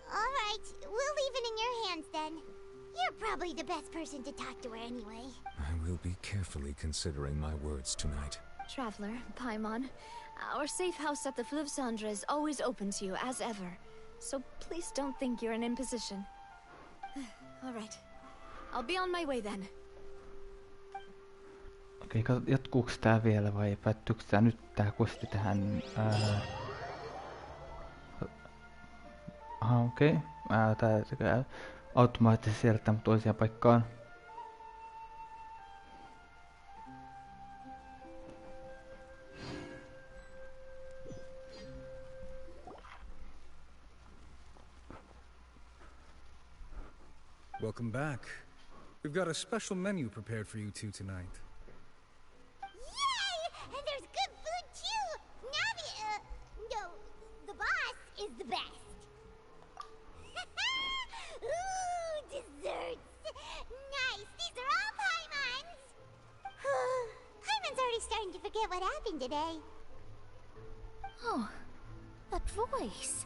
Alright, we'll leave it in your hands then. You're probably the best person to talk to her anyway. I will be carefully considering my words tonight. Traveler, Paimon, our safe house at the Fleuve Cendre is always open to you, as ever. So please don't think you're an imposition. All right. I'll be on my way then. Okei, jatkuuko tää vielä vai päättyykö tää nyt tää questi tähän? Okei. Tää sekä automaattisesti siirtää mut toiseen paikkaan. Welcome back. We've got a special menu prepared for you two tonight. Yay! And there's good food too! Navi, no, the boss is the best. Ooh, desserts! Nice! These are all Paimon's! Paimon's already starting to forget what happened today. Oh, that voice.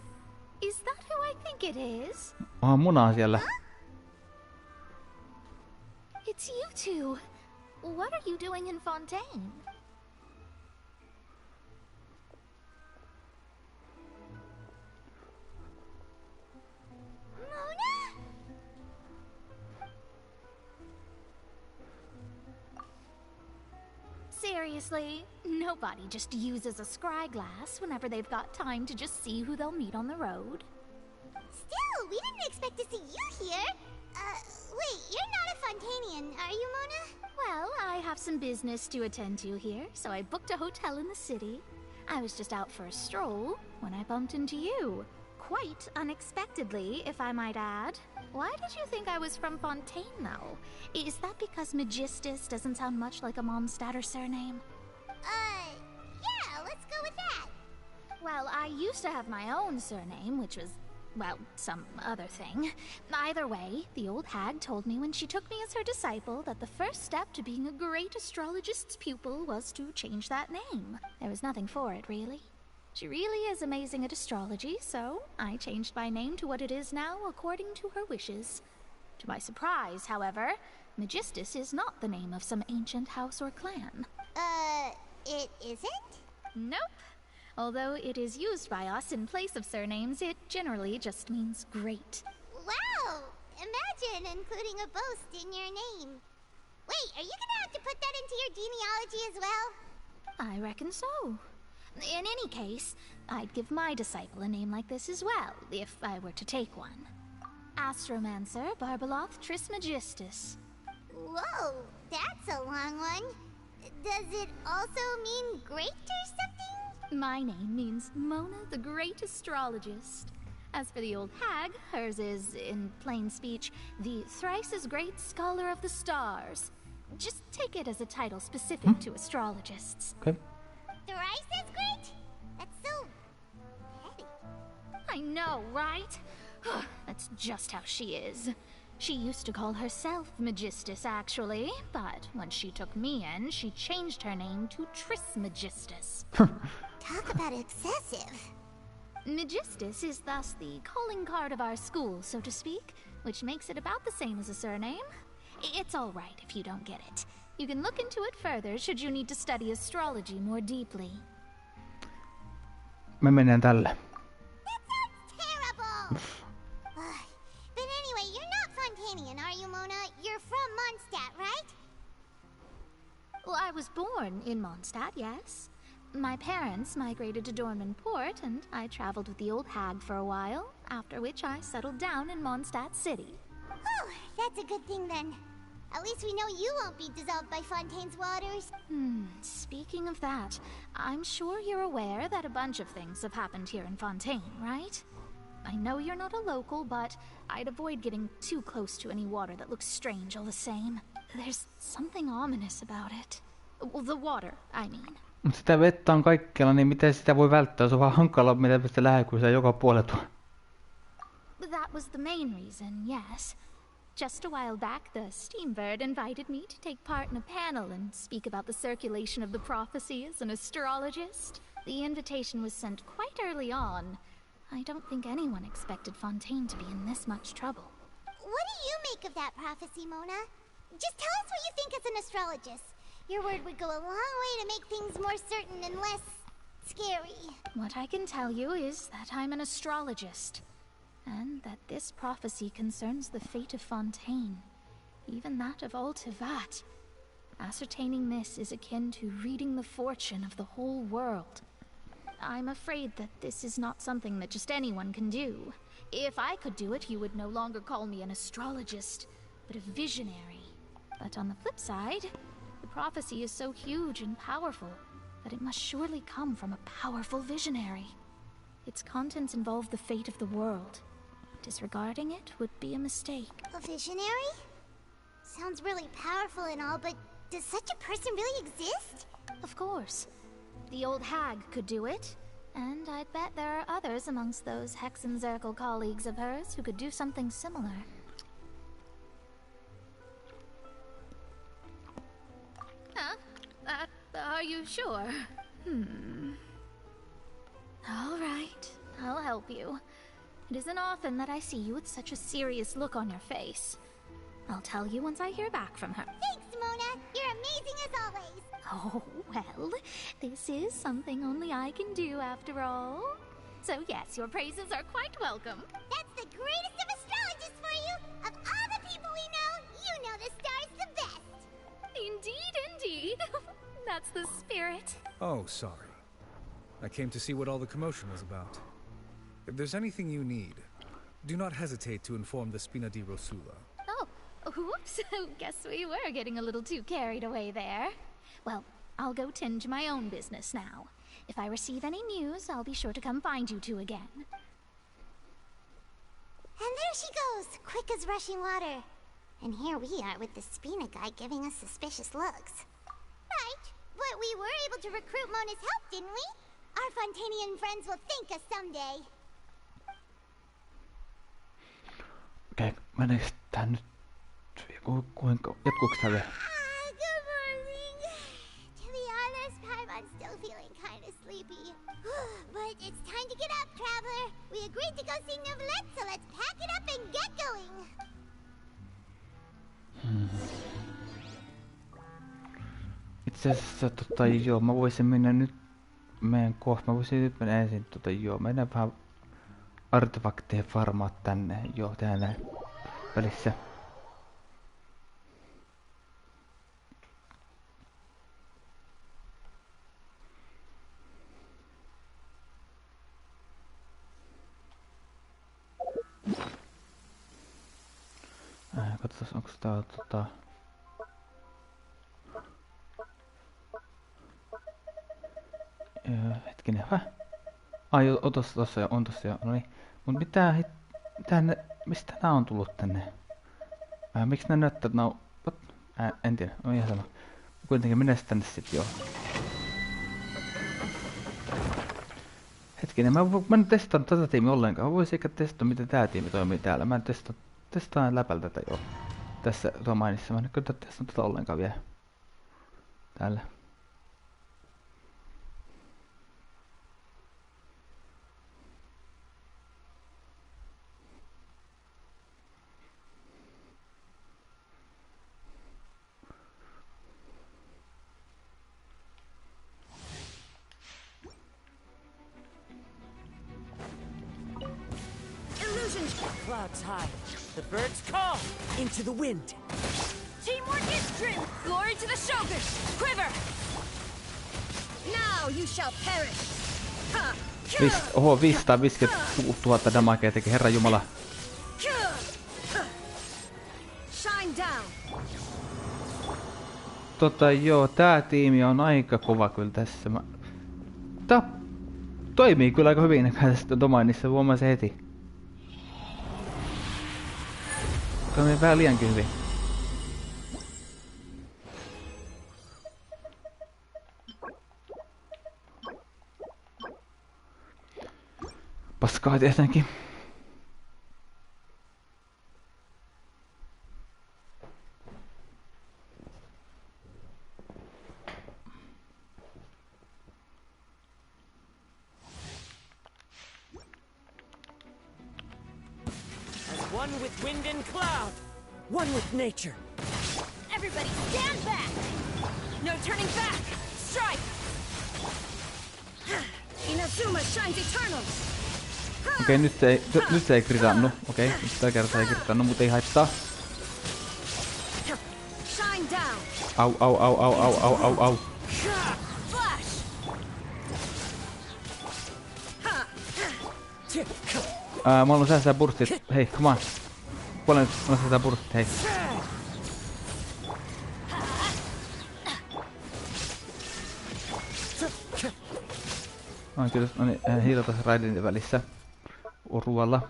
Is that who I think it is? Munaa siellä. It's you two. What are you doing in Fontaine? Mona? Seriously, nobody just uses a scry glass whenever they've got time to just see who they'll meet on the road. Still, we didn't expect to see you here. Wait, you're not a Fontainian, are you, Mona? Well, I have some business to attend to here, so I booked a hotel in the city. I was just out for a stroll when I bumped into you. Quite unexpectedly, if I might add. Why did you think I was from Fontaine, though? Is that because Magistus doesn't sound much like a Mondstadter surname? Yeah, let's go with that. Well, I used to have my own surname, which was, well, some other thing. Either way, the old hag told me when she took me as her disciple that the first step to being a great astrologist's pupil was to change that name. There was nothing for it, really. She really is amazing at astrology, so I changed my name to what it is now according to her wishes. To my surprise, however, Magistus is not the name of some ancient house or clan. It isn't? Nope. Although it is used by us in place of surnames, it generally just means great. Wow! Imagine including a boast in your name. Wait, are you gonna have to put that into your genealogy as well? I reckon so. In any case, I'd give my disciple a name like this as well, if I were to take one. Astromancer Barbaloth Trismegistus. Whoa, that's a long one. Does it also mean great or something? My name means Mona the Great Astrologist. As for the old hag, hers is, in plain speech, the thrice as great Scholar of the Stars. Just take it as a title specific to astrologists. Okay. Thrice as great? That's so petty. I know, right? That's just how she is. She used to call herself Magistus, actually, but when she took me in, she changed her name to Trismegistus. Talk about excessive. Magistus is thus the calling card of our school, so to speak, which makes it about the same as a surname. It's all right if you don't get it. You can look into it further should you need to study astrology more deeply. Me menen tälle. That sounds terrible! But anyway, you're not Fontainian, are you, Mona? You're from Mondstadt, right? Well, I was born in Mondstadt, yes. My parents migrated to Dornman Port, and I traveled with the old hag for a while, after which I settled down in Mondstadt City. Oh, that's a good thing then. At least we know you won't be dissolved by Fontaine's waters. Speaking of that, I'm sure you're aware that a bunch of things have happened here in Fontaine, right? I know you're not a local, but I'd avoid getting too close to any water that looks strange all the same. There's something ominous about it. Well, the water, I mean. Sitä vettä on kaikkialla, niin miten sitä voi välttää? Se on vaan hankala, miten sitä lähde, kun se joka puolella on. That was the main reason, yes. Just a while back, the Steambird invited me to take part in a panel and speak about the circulation of the prophecy as an astrologist. The invitation was sent quite early on. I don't think anyone expected Fontaine to be in this much trouble. What do you make of that prophecy, Mona? Just tell us what you think as an astrologist. Your word would go a long way to make things more certain and less scary. What I can tell you is that I'm an astrologist, and that this prophecy concerns the fate of Fontaine, even that of all Tevat. Ascertaining this is akin to reading the fortune of the whole world. I'm afraid that this is not something that just anyone can do. If I could do it, you would no longer call me an astrologist, but a visionary. But on the flip side, the prophecy is so huge and powerful that it must surely come from a powerful visionary. Its contents involve the fate of the world. Disregarding it would be a mistake. A visionary? Sounds really powerful and all, but does such a person really exist? Of course. The old hag could do it, and I'd bet there are others amongst those Hexenzirkel colleagues of hers who could do something similar. Huh? Are you sure? All right, I'll help you. It isn't often that I see you with such a serious look on your face. I'll tell you once I hear back from her. Thanks, Mona. You're amazing as always. Oh, well, this is something only I can do after all. So yes, your praises are quite welcome. That's the greatest of astrologists for you. Of all the people we know, you know the star's the best. Indeed, indeed. That's the spirit. Oh, sorry. I came to see what all the commotion was about. If there's anything you need, do not hesitate to inform the Spina di Rosula. Oh, whoops. Guess we were getting a little too carried away there. Well, I'll go tend to my own business now. If I receive any news, I'll be sure to come find you two again. And there she goes, quick as rushing water. And here we are with the Spina guy giving us suspicious looks. Right, but we were able to recruit Mona's help, didn't we? Our Fontainian friends will thank us someday. Okei, meneekö tää nyt... Kuinka... Jatkuuko tää vielä? Good morning. To be honest, I'm still feeling kind of sleepy. But it's time to get up, traveler. We agreed to go see Neuvillette, so let's pack it up and get going. Itse asiassa joo, mä voisin mennä nyt... Mä voisin nyt mennä ensin joo, mennään vähän artefakteja farmaa tänne, joo, tehdään näin välissä. Katsotaan, onko tää hetkinen, ai tossa jo, on tossa jo, noniin. Mut mistä nää on tullut tänne? Miksi nää näyttää, että nää on... En tiedä, on ihan sama. Kuitenkin mennään tänne sit joo. Hetkinen, mä en testannut tätä tiimiä ollenkaan. Mä voisin eikä testata, miten tää tiimi toimii täällä. Mä en testaan läpältä tätä joo. Tässä domainissa. Mä en kyllä testannut tätä ollenkaan vielä. Täällä. Clouds high. The birds call. Into the wind. Teamwork is strength. Glory to the Shogun. Quiver. Now you shall perish. Oho, 550 000 damagea teki, herra jumala. Shine down. Joo, tää tiimi on aika kova kyllä tässä. Tää toimii kyllä aika hyvin tässä domainissa, huomasin heti. Toimii vähän liiankin hyvin. Paskaa tietenkin. As one with wind and cloud. One with nature. Everybody stand back! No turning back! Strike! Inazuma shines eternal! Okei, nyt se ei kritannu. Okei, nyt tällä kertaa ei kritannu, mutta ei haittaa. Shine down! Au. Flash! Mä haluan säästää burstit. Hei, come on. Kuole nyt, mä säästää burstit, hei. Kiitos. No niin, hiilata se raidin välissä. Orualla.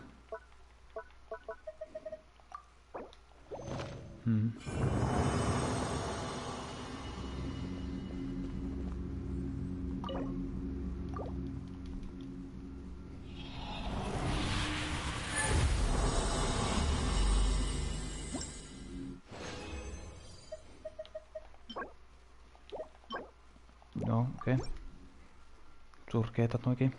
Joo, okei. Surkeeta noikin.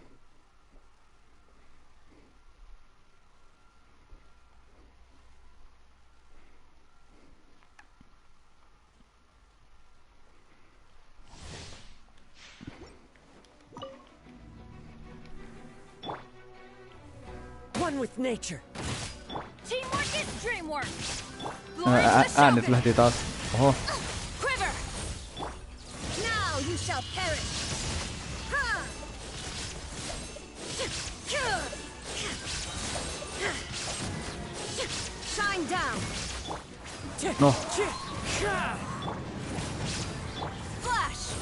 One with nature. Teamwork is dreamwork! Äänet lähti taas. Oho. Quiver! Now you shall perish! Shine down! No. Flash!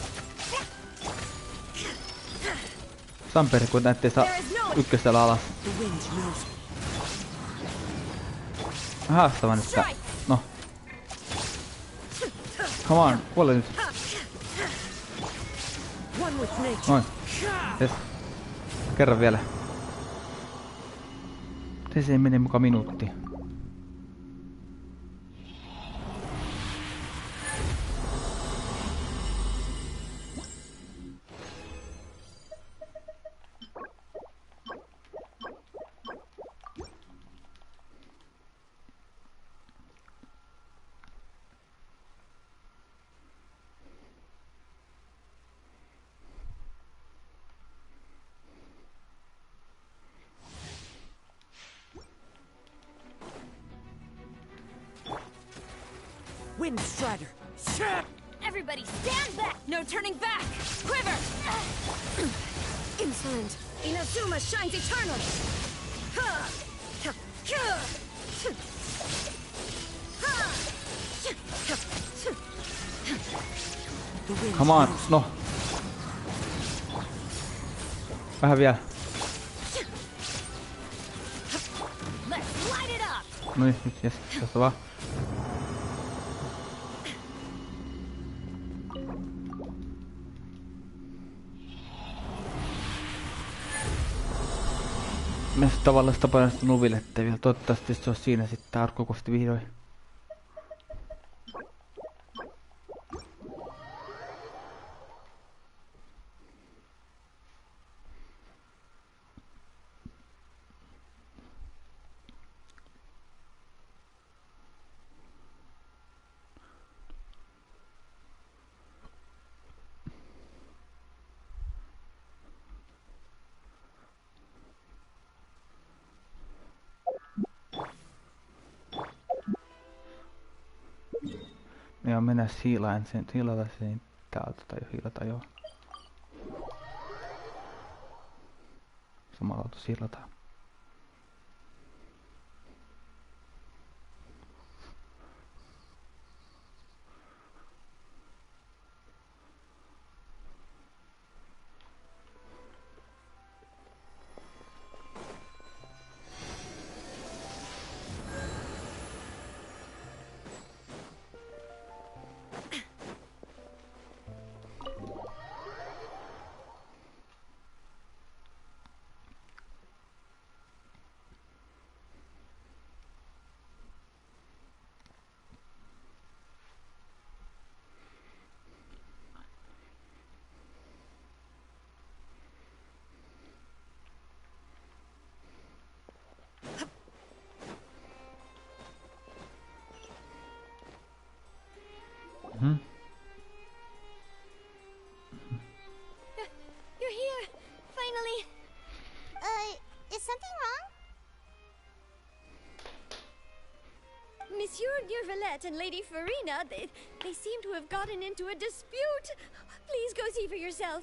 Samperi, kun näette sitä ykkösellä alas. Haastava nyt tää. No. Come on, kuole nyt. Noin. Yes. Kerran vielä. Se ei mene muka minuutti. Wind Strider. Everybody stand back! No turning back! Quiver! Insolent! Inazuma shines eternal! Come on, no. Vähän vielä. Let's light it up! No niin, nyt jes, tässä vaan. Näistä tavallaan tapaista nuvillette vielä. Toivottavasti se on siinä sitten arkokosti vihdoin. Ja mennä hiilaan sen, hiilata sen täältä tai hiilata joo. Samalla auto hiilataan. You're here! Finally! Is something wrong? Monsieur Durvalette and Lady Farina, they seem to have gotten into a dispute. Please go see for yourself.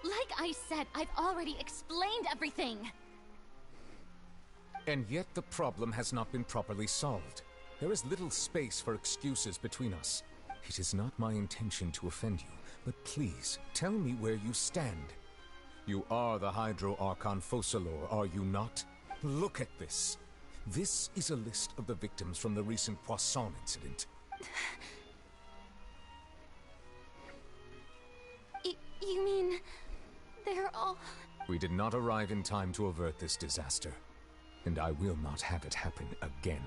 Like I said, I've already explained everything. And yet the problem has not been properly solved. There is little space for excuses between us. It is not my intention to offend you, but please, tell me where you stand. You are the Hydro Archon Focalor, are you not? Look at this. This is a list of the victims from the recent Poisson incident. You mean... they're all... We did not arrive in time to avert this disaster, and I will not have it happen again.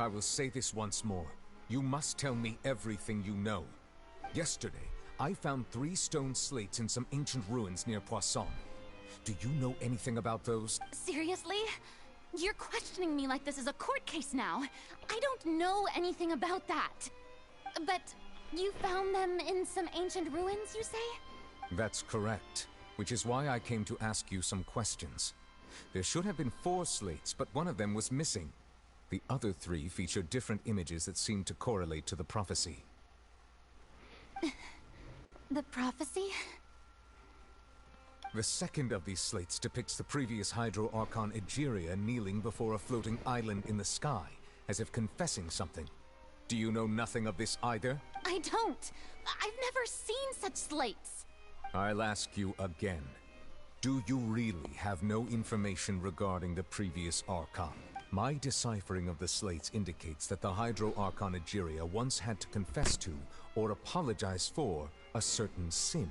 I will say this once more. You must tell me everything you know. Yesterday, I found 3 stone slates in some ancient ruins near Poisson. Do you know anything about those? Seriously? You're questioning me like this is a court case now. I don't know anything about that. But you found them in some ancient ruins, you say? That's correct, which is why I came to ask you some questions. There should have been 4 slates, but one of them was missing. The other 3 feature different images that seem to correlate to the prophecy. The prophecy? The second of these slates depicts the previous Hydro Archon Egeria kneeling before a floating island in the sky, as if confessing something. Do you know nothing of this either? I don't. I've never seen such slates. I'll ask you again. Do you really have no information regarding the previous Archon? My deciphering of the slates indicates that the Hydro Archon Egeria once had to confess to, or apologize for, a certain sin.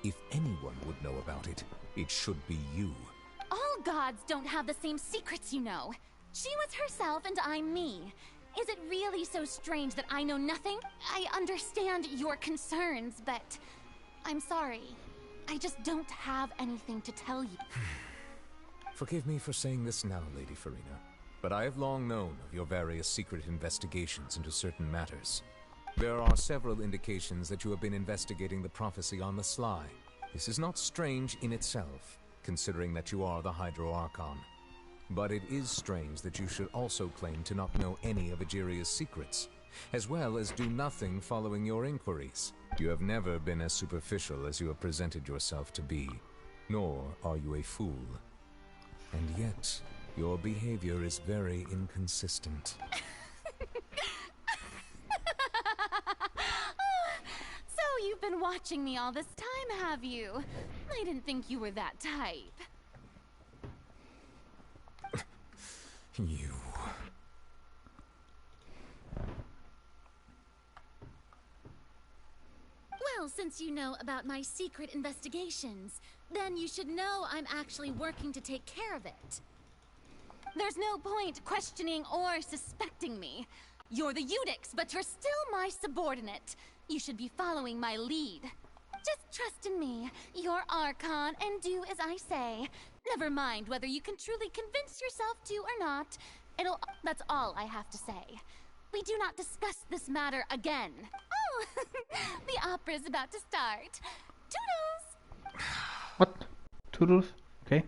If anyone would know about it, it should be you. All gods don't have the same secrets, you know. She was herself and I'm me. Is it really so strange that I know nothing? I understand your concerns, but I'm sorry. I just don't have anything to tell you. Forgive me for saying this now, Lady Farina, but I have long known of your various secret investigations into certain matters. There are several indications that you have been investigating the prophecy on the sly. This is not strange in itself, considering that you are the Hydro Archon. But it is strange that you should also claim to not know any of Egeria's secrets, as well as do nothing following your inquiries. You have never been as superficial as you have presented yourself to be, nor are you a fool. And yet, your behavior is very inconsistent. So you've been watching me all this time, have you? I didn't think you were that type. You... Well, since you know about my secret investigations, then you should know I'm actually working to take care of it. There's no point questioning or suspecting me. You're the Eudix, but you're still my subordinate. You should be following my lead. Just trust in me, your Archon, and do as I say. Never mind whether you can truly convince yourself to or not. That's all I have to say. We do not discuss this matter again. Oh, the opera's about to start. Toodles! What? Toodles? Okay.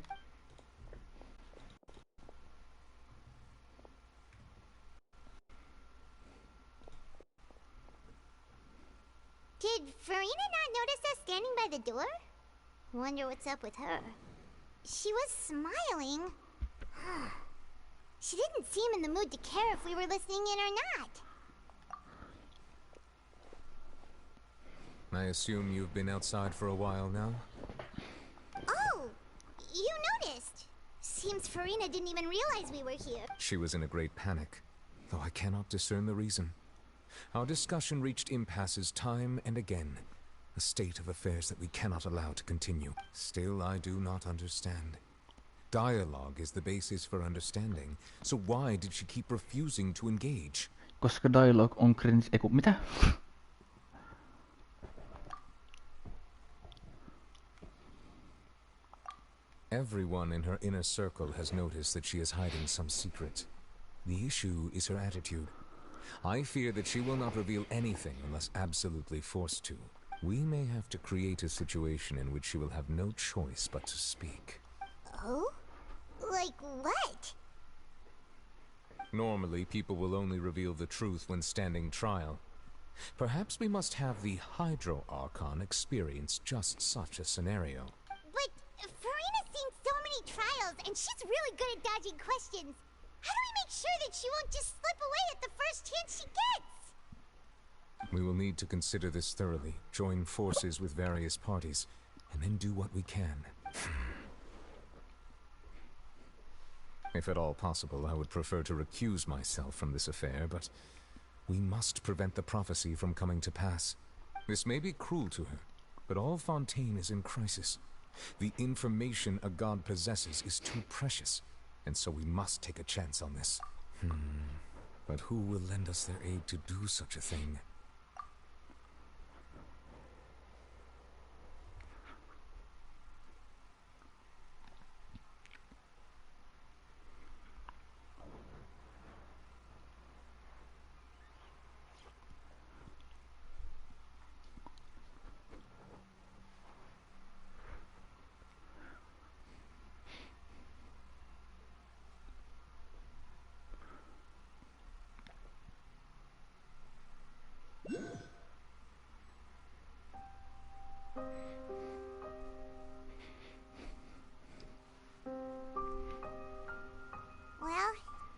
Did Farina not notice us standing by the door? Wonder what's up with her. She was smiling. She didn't seem in the mood to care if we were listening in or not. I assume you've been outside for a while now? Oh, you noticed. Seems Farina didn't even realize we were here. She was in a great panic, though I cannot discern the reason. Our discussion reached impasses time and again, a state of affairs that we cannot allow to continue. Still, I do not understand. Dialogue is the basis for understanding, so why did she keep refusing to engage? Koska dialogue on cringe... Eiku, mitä? Everyone in her inner circle has noticed that she is hiding some secret. The issue is her attitude. I fear that she will not reveal anything unless absolutely forced to. We may have to create a situation in which she will have no choice but to speak. Oh? Like what? Normally, people will only reveal the truth when standing trial. Perhaps we must have the Hydro Archon experience just such a scenario. But Farina's seen so many trials, and she's really good at dodging questions. How do we make sure that she won't just slip away at the first chance she gets? We will need to consider this thoroughly, join forces with various parties, and then do what we can. If at all possible, I would prefer to recuse myself from this affair, but we must prevent the prophecy from coming to pass. This may be cruel to her, but all Fontaine is in crisis. The information a god possesses is too precious, and so we must take a chance on this. But who will lend us their aid to do such a thing? Well,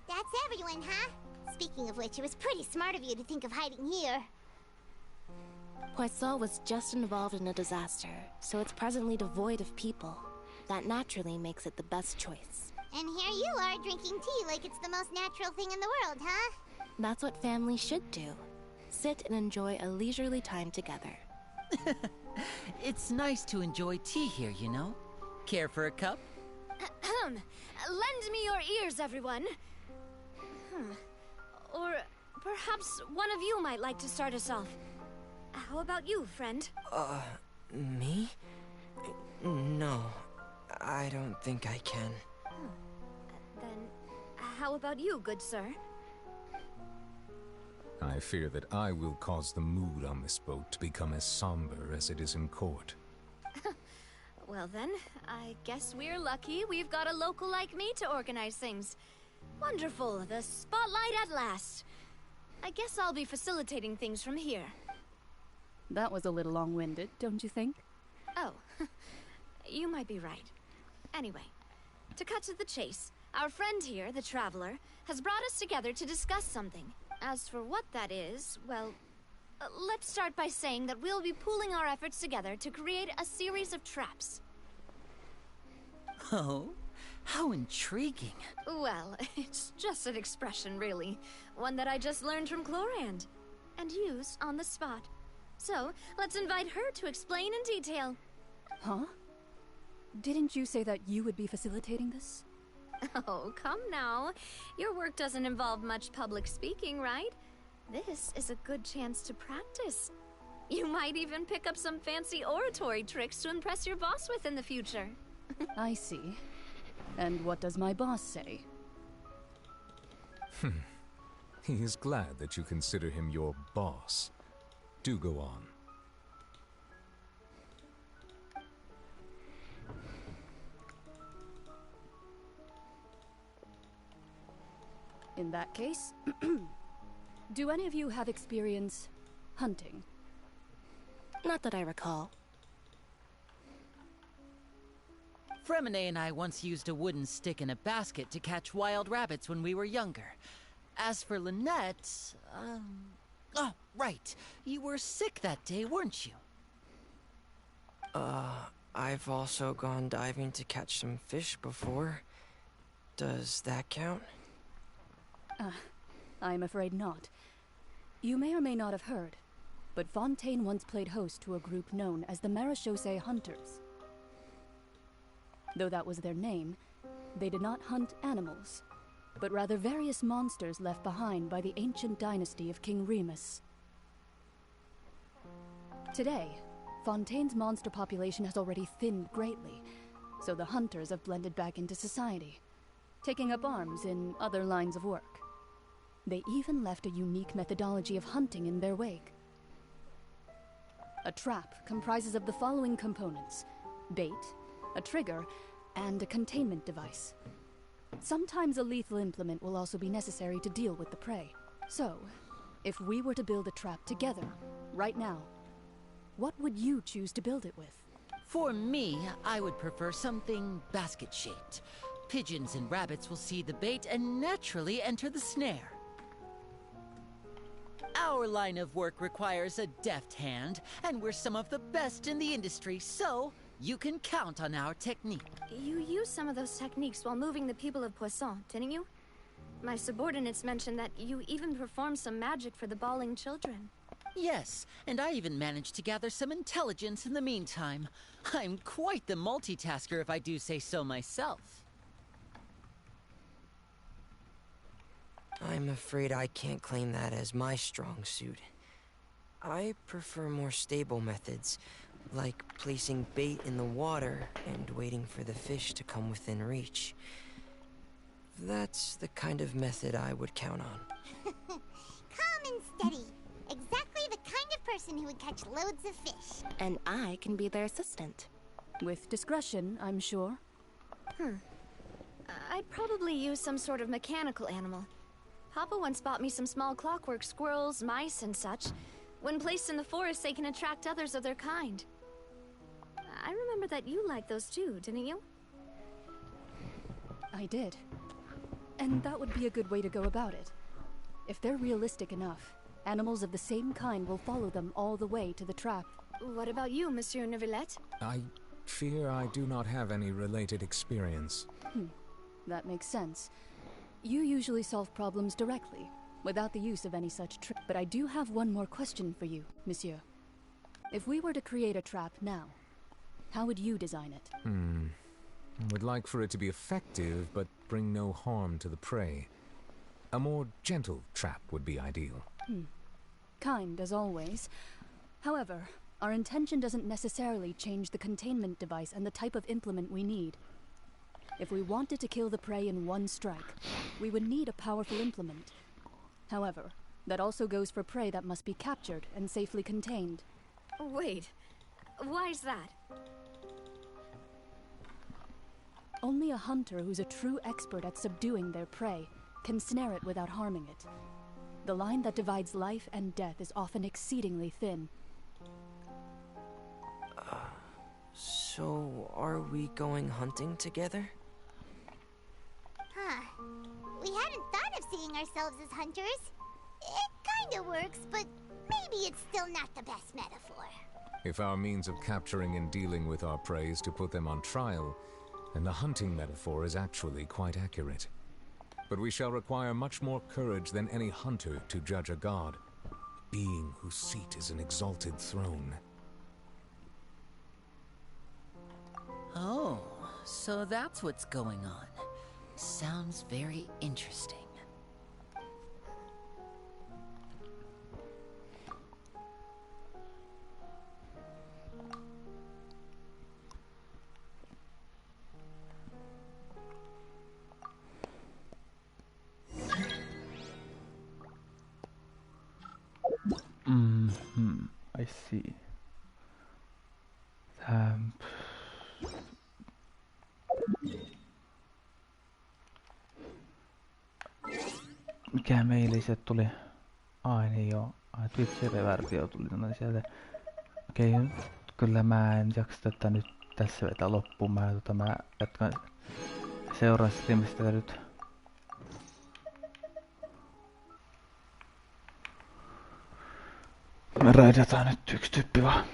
that's everyone, huh? Speaking of which, it was pretty smart of you to think of hiding here. Poisson was just involved in a disaster, so it's presently devoid of people. That naturally makes it the best choice. And here you are drinking tea like it's the most natural thing in the world, huh? That's what families should do. Sit and enjoy a leisurely time together. It's nice to enjoy tea here, you know? Care for a cup? Lend me your ears, everyone. Or perhaps one of you might like to start us off. How about you, friend? Me? No, I don't think I can. Then, how about you, good sir? I fear that I will cause the mood on this boat to become as somber as it is in court. Well then, I guess we're lucky we've got a local like me to organize things. Wonderful, the spotlight at last. I guess I'll be facilitating things from here. That was a little long-winded, don't you think? Oh, you might be right. Anyway, to cut to the chase, our friend here, the Traveler, has brought us together to discuss something. As for what that is, well, let's start by saying that we'll be pooling our efforts together to create a series of traps. Oh, how intriguing. Well, it's just an expression, really. One that I just learned from Chlorand, and used on the spot. So, let's invite her to explain in detail. Huh? Didn't you say that you would be facilitating this? Oh, come now. Your work doesn't involve much public speaking, right? This is a good chance to practice. You might even pick up some fancy oratory tricks to impress your boss with in the future. I see. And what does my boss say? He is glad that you consider him your boss. Do go on. In that case, do any of you have experience hunting? Not that I recall. Fremine and I once used a wooden stick in a basket to catch wild rabbits when we were younger. As for Lynette, oh, right. You were sick that day, weren't you? I've also gone diving to catch some fish before. Does that count? I'm afraid not. You may or may not have heard, but Fontaine once played host to a group known as the Marechaussee Hunters. Though that was their name, they did not hunt animals, but rather various monsters left behind by the ancient dynasty of King Remus. Today, Fontaine's monster population has already thinned greatly, so the hunters have blended back into society, taking up arms in other lines of work. They even left a unique methodology of hunting in their wake. A trap comprises of the following components: bait, a trigger, and a containment device. Sometimes a lethal implement will also be necessary to deal with the prey. So, if we were to build a trap together, right now, what would you choose to build it with? For me, I would prefer something basket-shaped. Pigeons and rabbits will see the bait and naturally enter the snare. Our line of work requires a deft hand, and we're some of the best in the industry, so you can count on our technique. You used some of those techniques while moving the people of Poisson, didn't you? My subordinates mentioned that you even performed some magic for the bawling children. Yes, and I even managed to gather some intelligence in the meantime. I'm quite the multitasker if I do say so myself. I'm afraid I can't claim that as my strong suit. I prefer more stable methods, like placing bait in the water and waiting for the fish to come within reach. That's the kind of method I would count on. Calm and steady. Exactly the kind of person who would catch loads of fish. And I can be their assistant. With discretion, I'm sure. I'd probably use some sort of mechanical animal. Papa once bought me some small clockwork squirrels, mice, and such. When placed in the forest, they can attract others of their kind. I remember that you liked those too, didn't you? I did. And that would be a good way to go about it. If they're realistic enough, animals of the same kind will follow them all the way to the trap. What about you, Monsieur Neuvillette? I fear I do not have any related experience. That makes sense. You usually solve problems directly, without the use of any such trick. But I do have one more question for you, Monsieur. If we were to create a trap now, how would you design it? I would like for it to be effective, but bring no harm to the prey. A more gentle trap would be ideal. Kind, as always. However, our intention doesn't necessarily change the containment device and the type of implement we need. If we wanted to kill the prey in one strike, we would need a powerful implement. However, that also goes for prey that must be captured and safely contained. Wait, why's that? Only a hunter who's a true expert at subduing their prey can snare it without harming it. The line that divides life and death is often exceedingly thin. So are we going hunting together? Huh. We hadn't thought of seeing ourselves as hunters. It kinda works, but maybe it's still not the best metaphor. If our means of capturing and dealing with our prey is to put them on trial, then the hunting metaphor is actually quite accurate. But we shall require much more courage than any hunter to judge a god, a being whose seat is an exalted throne. Oh, so that's what's going on. Sounds very interesting. I see. Mikä meille sieltä tuli? Ai niin joo. Ai Twitch-reversio tuli tänne sieltä. Okei, kyllä mä en jaksa tätä nyt tässä vetää loppuun. Mä jatkan seuraan streamista nyt. Me raidataan nyt yksi tyyppi vaan.